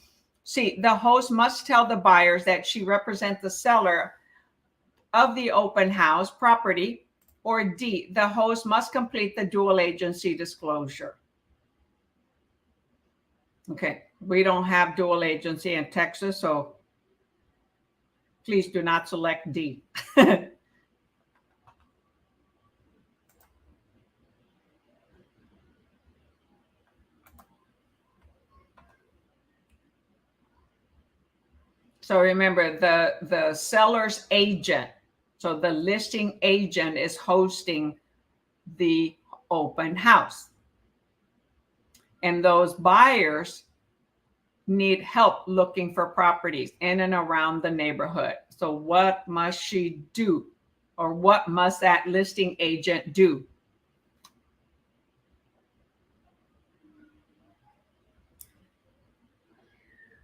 C, the host must tell the buyers that she represents the seller of the open house property. Or D, the host must complete the dual agency disclosure. Okay, we don't have dual agency in Texas, so please do not select D. So remember, the seller's agent, so the listing agent is hosting the open house. And those buyers need help looking for properties in and around the neighborhood. So what must she do? Or what must that listing agent do?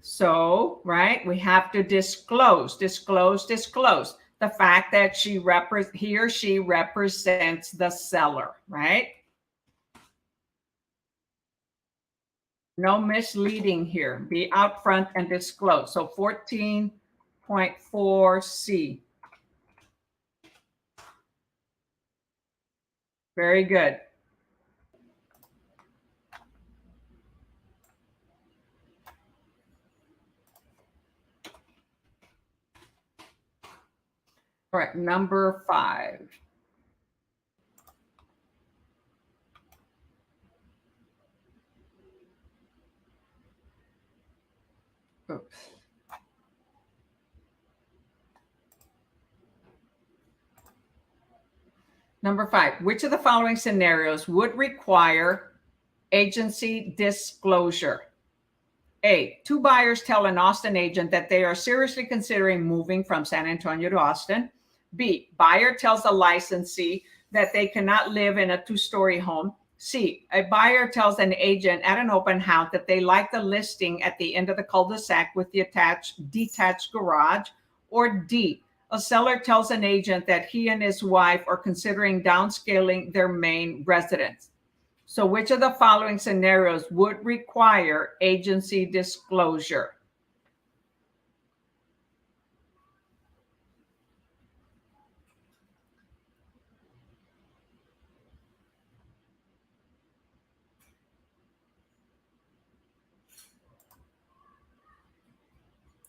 So, right, we have to disclose the fact that he or she represents the seller, right? No misleading here. Be out front and disclose. So 14.4C. Very good. All right, number 5. Oops. Number 5, which of the following scenarios would require agency disclosure? A, 2 buyers tell an Austin agent that they are seriously considering moving from San Antonio to Austin. B, buyer tells a licensee that they cannot live in a 2-story home. C, a buyer tells an agent at an open house that they like the listing at the end of the cul-de-sac with the detached garage. Or D, a seller tells an agent that he and his wife are considering downscaling their main residence. So which of the following scenarios would require agency disclosure?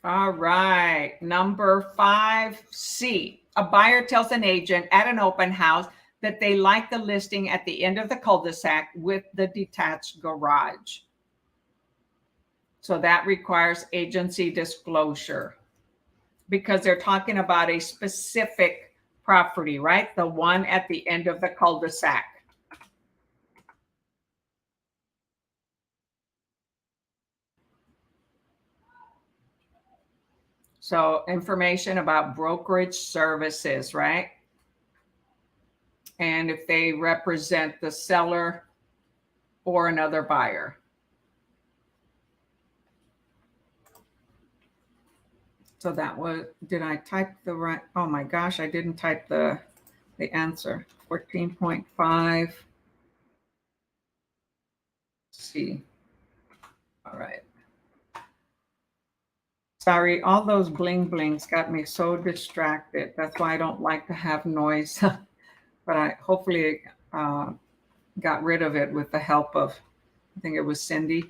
All right. Number 5C. A buyer tells an agent at an open house that they like the listing at the end of the cul-de-sac with the detached garage. So that requires agency disclosure because they're talking about a specific property, right? The one at the end of the cul-de-sac. So information about brokerage services, right? And if they represent the seller or another buyer. So that was, did I type the right? Oh my gosh, I didn't type the answer. 14.5 C. All right. Sorry, all those bling blings got me so distracted. That's why I don't like to have noise. But I hopefully got rid of it with the help of, I think it was Cindy.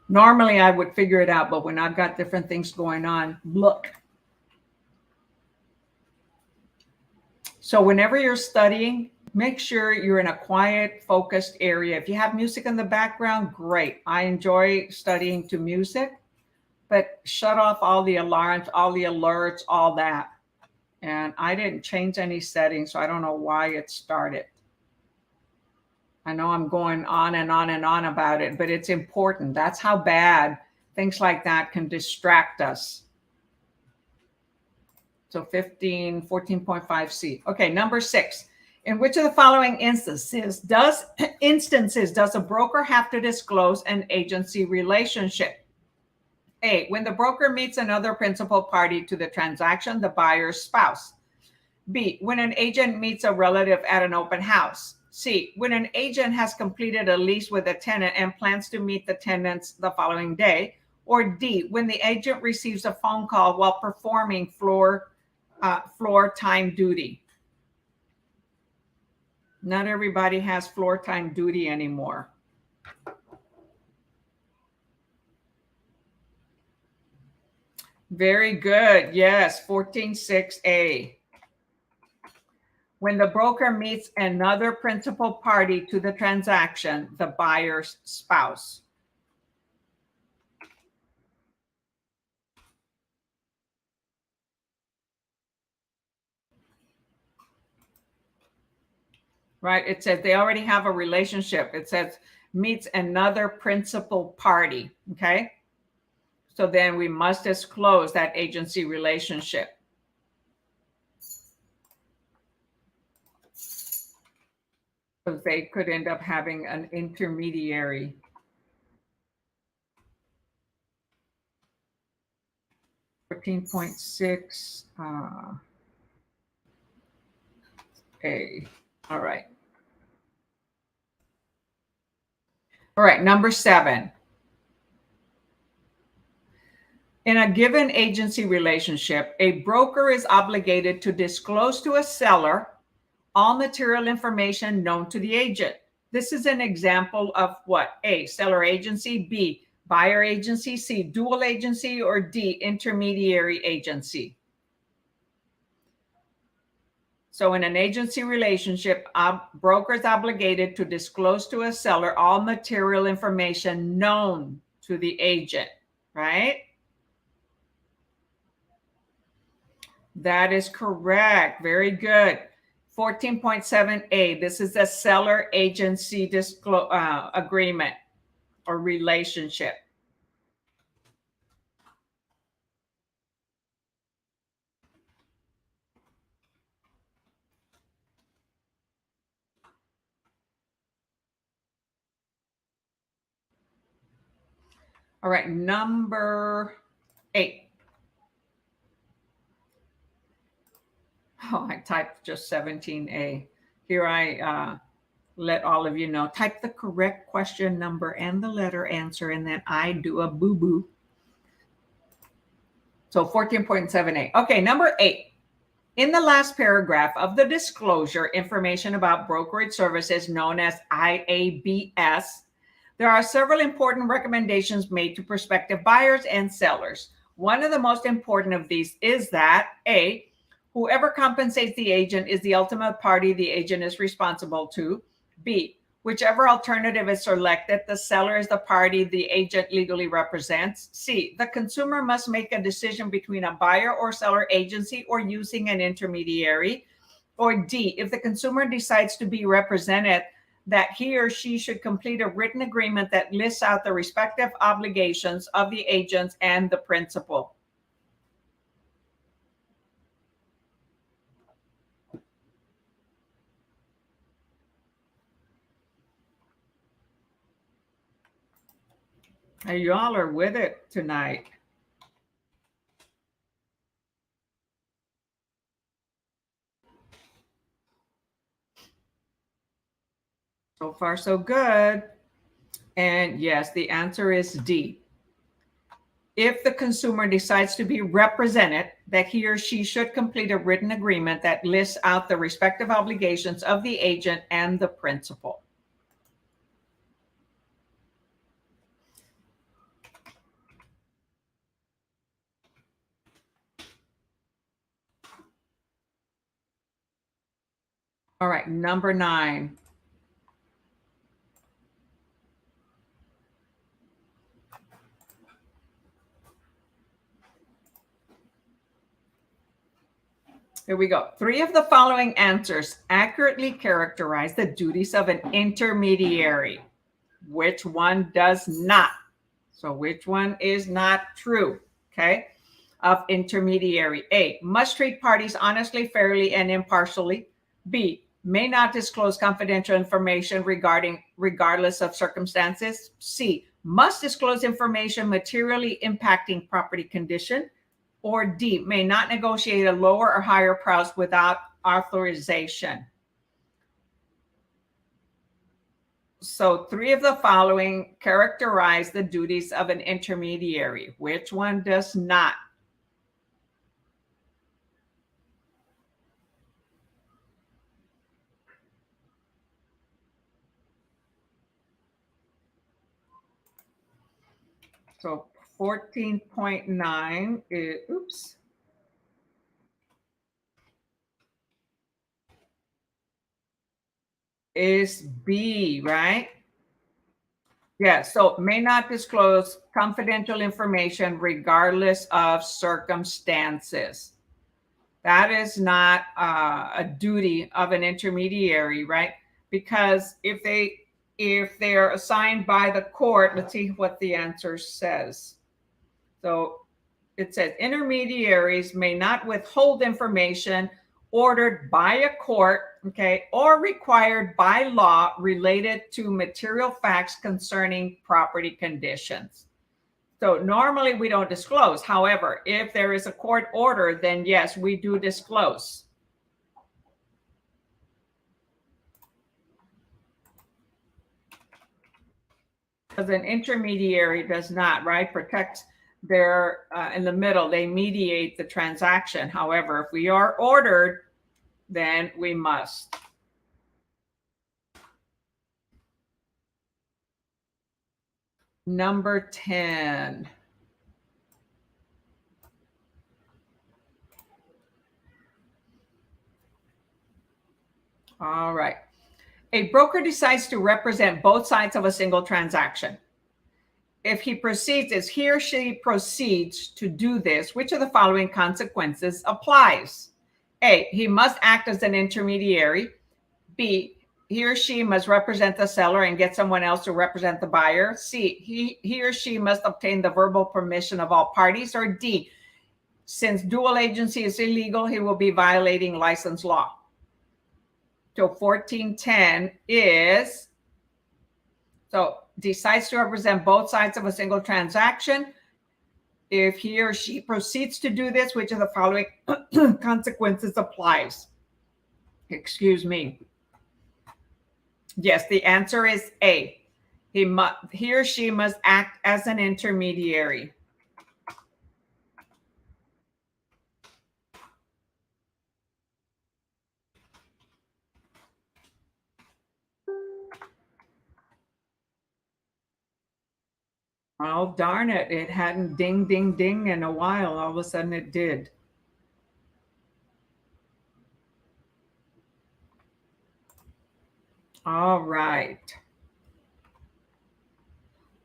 Normally I would figure it out, but when I've got different things going on, look. So whenever you're studying, make sure you're in a quiet, focused area. If you have music in the background, great. I enjoy studying to music, but shut off all the alarms, all the alerts, all that. And I didn't change any settings, so I don't know why it started. I know I'm going on and on and on about it, but it's important. That's how bad things like that can distract us. So 14.5C. Okay, number 6. In which of the following instances does a broker have to disclose an agency relationship? A, when the broker meets another principal party to the transaction, the buyer's spouse. B, when an agent meets a relative at an open house. C, when an agent has completed a lease with a tenant and plans to meet the tenants the following day. Or D, when the agent receives a phone call while performing floor time duty. Not everybody has floor time duty anymore. Very good. Yes, 14.6A. When the broker meets another principal party to the transaction, the buyer's spouse. Right? It says they already have a relationship. It says meets another principal party. Okay. So then we must disclose that agency relationship. Because they could end up having an intermediary. $14.6 A. All right. All right, number 7. In a given agency relationship, a broker is obligated to disclose to a seller all material information known to the agent. This is an example of what? A, seller agency, B, buyer agency, C, dual agency, or D, intermediary agency. So in an agency relationship, a broker is obligated to disclose to a seller all material information known to the agent, right? That is correct. Very good. 14.7A, this is a seller agency agreement or relationship. All right, number 8. Oh, I typed just 17A. Here I let all of you know. Type the correct question number and the letter answer, and then I do a boo-boo. So 14.78. Okay, number 8. In the last paragraph of the disclosure, information about brokerage services known as IABS, there are several important recommendations made to prospective buyers and sellers. One of the most important of these is that A, whoever compensates the agent is the ultimate party the agent is responsible to. B, whichever alternative is selected, the seller is the party the agent legally represents. C, the consumer must make a decision between a buyer or seller agency or using an intermediary. Or D, if the consumer decides to be represented, that he or she should complete a written agreement that lists out the respective obligations of the agents and the principal. Hey, y'all are with it tonight. So far, so good. And yes, the answer is D. If the consumer decides to be represented, that he or she should complete a written agreement that lists out the respective obligations of the agent and the principal. All right, number 9. Here we go. 3 of the following answers accurately characterize the duties of an intermediary. Which one does not? So which one is not true? Okay. Of intermediary. A, must treat parties honestly, fairly, and impartially. B, may not disclose confidential information regardless of circumstances. C, must disclose information materially impacting property condition. Or D, may not negotiate a lower or higher price without authorization. So 3 of the following characterize the duties of an intermediary. Which one does not? So 14.9 is B, right? Yeah, so may not disclose confidential information regardless of circumstances. That is not a duty of an intermediary, right? Because if they're assigned by the court, let's see what the answer says. So it says intermediaries may not withhold information ordered by a court, okay, or required by law related to material facts concerning property conditions. So normally we don't disclose. However, if there is a court order, then yes, we do disclose. Because an intermediary does not, right? Protects their, in the middle, they mediate the transaction. However, if we are ordered, then we must. Number 10. All right. A broker decides to represent both sides of a single transaction. If he proceeds, as he or she proceeds to do this, which of the following consequences applies? A, he must act as an intermediary. B, he or she must represent the seller and get someone else to represent the buyer. C, he or she must obtain the verbal permission of all parties. Or D, since dual agency is illegal, he will be violating license law. So 1410 is, so decides to represent both sides of a single transaction, if he or she proceeds to do this, which of the following consequences applies? Excuse me. Yes, the answer is A. He or she must act as an intermediary. Oh, darn it. It hadn't ding, ding, ding in a while. All of a sudden it did. All right.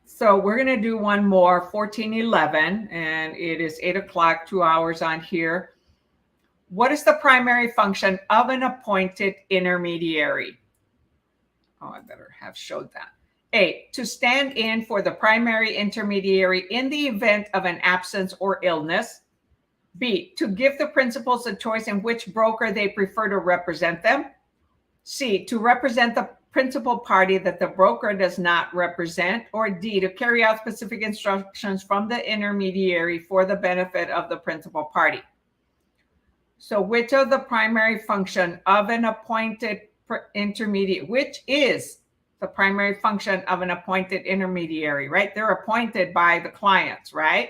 So we're going to do one more, 1411, and it is 8 o'clock, 2 hours on here. What is the primary function of an appointed intermediary? Oh, I better have showed that. A, to stand in for the primary intermediary in the event of an absence or illness. B, to give the principals a choice in which broker they prefer to represent them. C, to represent the principal party that the broker does not represent. Or D, to carry out specific instructions from the intermediary for the benefit of the principal party. So which of the primary function of an appointed intermediary, which is the primary function of an appointed intermediary, right? They're appointed by the clients, right?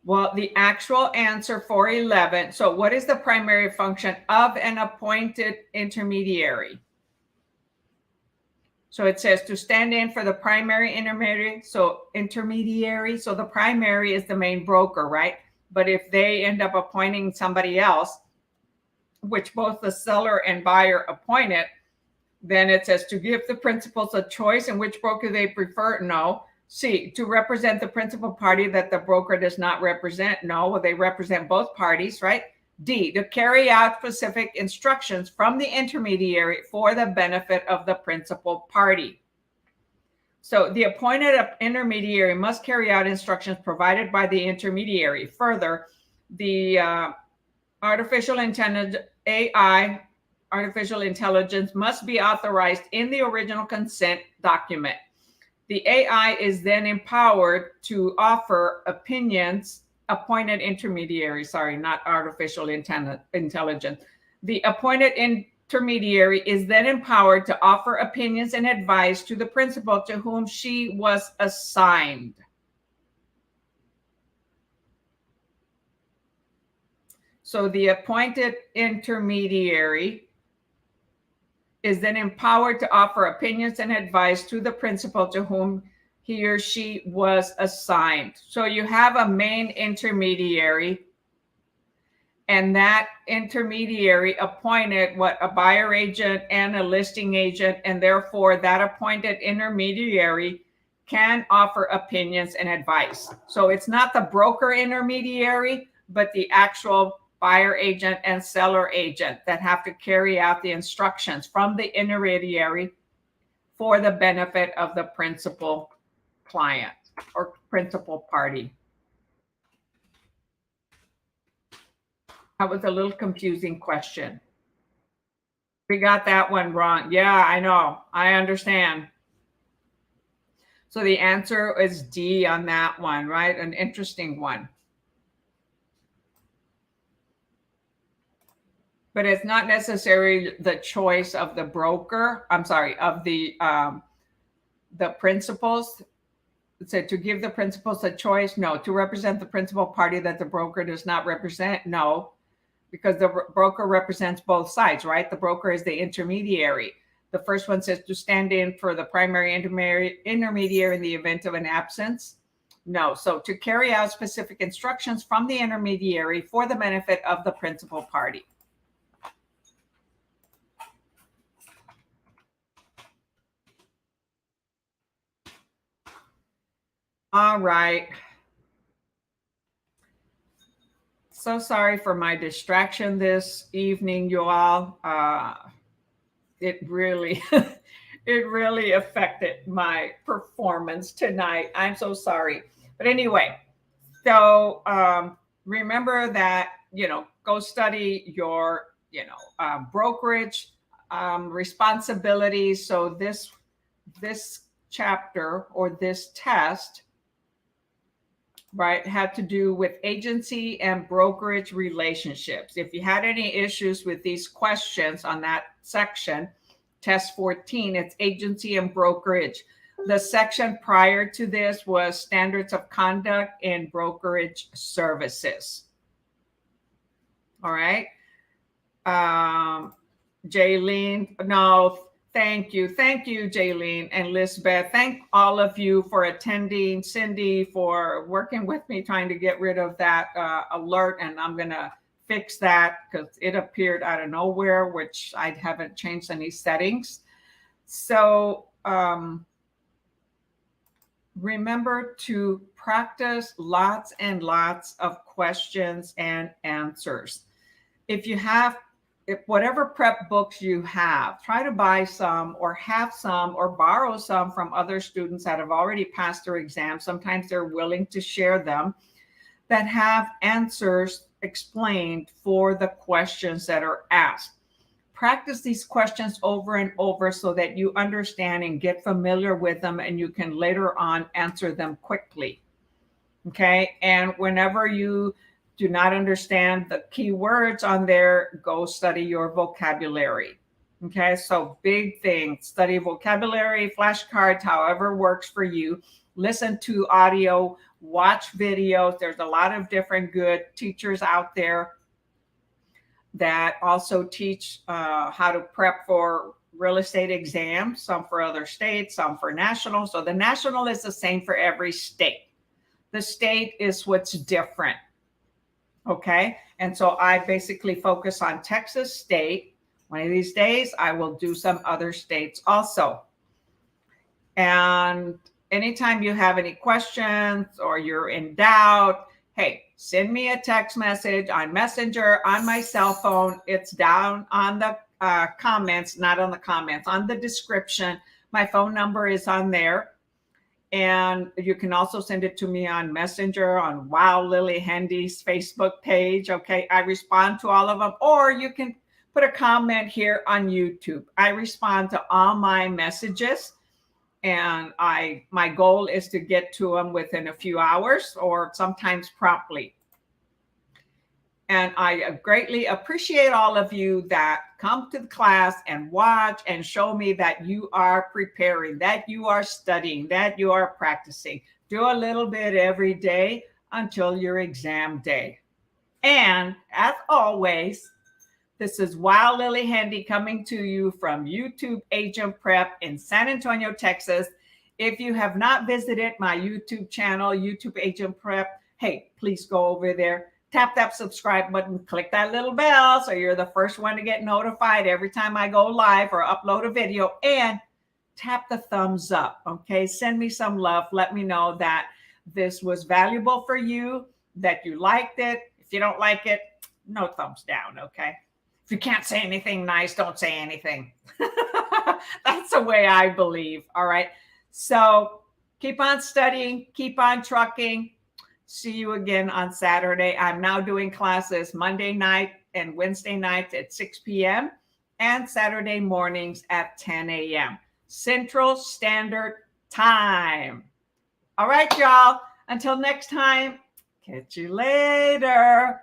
Well, the actual answer for 11. So what is the primary function of an appointed intermediary? So it says to stand in for the primary intermediary. So the primary is the main broker, right? But if they end up appointing somebody else, which both the seller and buyer appointed, then it says to give the principals a choice in which broker they prefer. No. C, to represent the principal party that the broker does not represent. No, well, they represent both parties, right? D, to carry out specific instructions from the intermediary for the benefit of the principal party. So the appointed intermediary must carry out instructions provided by the intermediary. Further, the artificial intelligence, AI, artificial intelligence must be authorized in the original consent document. The AI is then empowered to offer opinions, appointed intermediary, sorry, not artificial intelligence. The appointed intermediary is then empowered to offer opinions and advice to the principal to whom she was assigned. So the appointed intermediary is then empowered to offer opinions and advice to the principal to whom he or she was assigned. So you have a main intermediary, and that intermediary appointed a buyer agent and a listing agent, and therefore that appointed intermediary can offer opinions and advice. So it's not the broker intermediary, but the actual buyer agent and seller agent that have to carry out the instructions from the intermediary for the benefit of the principal client or principal party. That was a little confusing question. We got that one wrong. Yeah, I know. I understand. So the answer is D on that one, right? An interesting one. But it's not necessarily the choice of the broker. I'm sorry, of the principals. It said to give the principals a choice. No. To represent the principal party that the broker does not represent. No, because the broker represents both sides, right? The broker is the intermediary. The first one says to stand in for the primary intermediary in the event of an absence. No. So to carry out specific instructions from the intermediary for the benefit of the principal party. All right. So sorry for my distraction this evening, you all. It really, it really affected my performance tonight. I'm so sorry. But anyway, so remember that, go study your, brokerage responsibilities. So this chapter or this test, right, had to do with agency and brokerage relationships. If you had any issues with these questions on that section, test 14, it's agency and brokerage. The section prior to this was standards of conduct in brokerage services. All right. Jaylene, no, thank you, Jaylene and Lisbeth. Thank all of you for attending. Cindy for working with me, trying to get rid of that alert, and I'm gonna fix that because it appeared out of nowhere, which I haven't changed any settings. So remember to practice lots and lots of questions and answers. If whatever prep books you have, try to buy some or have some or borrow some from other students that have already passed their exams. Sometimes they're willing to share them, that have answers explained for the questions that are asked. Practice these questions over and over so that you understand and get familiar with them, and you can later on answer them quickly. Okay. And whenever you do not understand the key words on there, go study your vocabulary. Okay. So big thing, study vocabulary, flashcards, however works for you. Listen to audio, watch videos. There's a lot of different good teachers out there that also teach how to prep for real estate exams, some for other states, some for national. So the national is the same for every state. The state is what's different. Okay. And so I basically focus on Texas state. One of these days, I will do some other states also. And anytime you have any questions or you're in doubt, hey, send me a text message on Messenger, on my cell phone. It's down on the comments, not on the comments, on the description. My phone number is on there. And you can also send it to me on Messenger, on Wow Lillie Handy's Facebook page. Okay, I respond to all of them. Or you can put a comment here on YouTube. I respond to all my messages. And my goal is to get to them within a few hours or sometimes promptly. And I greatly appreciate all of you that come to the class and watch and show me that you are preparing, that you are studying, that you are practicing. Do a little bit every day until your exam day. And as always, this is Wow Lillie Handy coming to you from YouTube Agent Prep in San Antonio, Texas. If you have not visited my YouTube channel, YouTube Agent Prep, hey, please go over there. Tap that subscribe button, click that little bell so you're the first one to get notified every time I go live or upload a video, and tap the thumbs up. Okay, send me some love. Let me know that this was valuable for you, that you liked it. If you don't like it, no thumbs down. Okay. If you can't say anything nice, don't say anything. That's the way I believe. All right. So keep on studying, keep on trucking. See you again on Saturday. I'm now doing classes Monday night and Wednesday nights at 6 p.m. and Saturday mornings at 10 a.m. Central Standard Time. All right, y'all. Until next time, catch you later.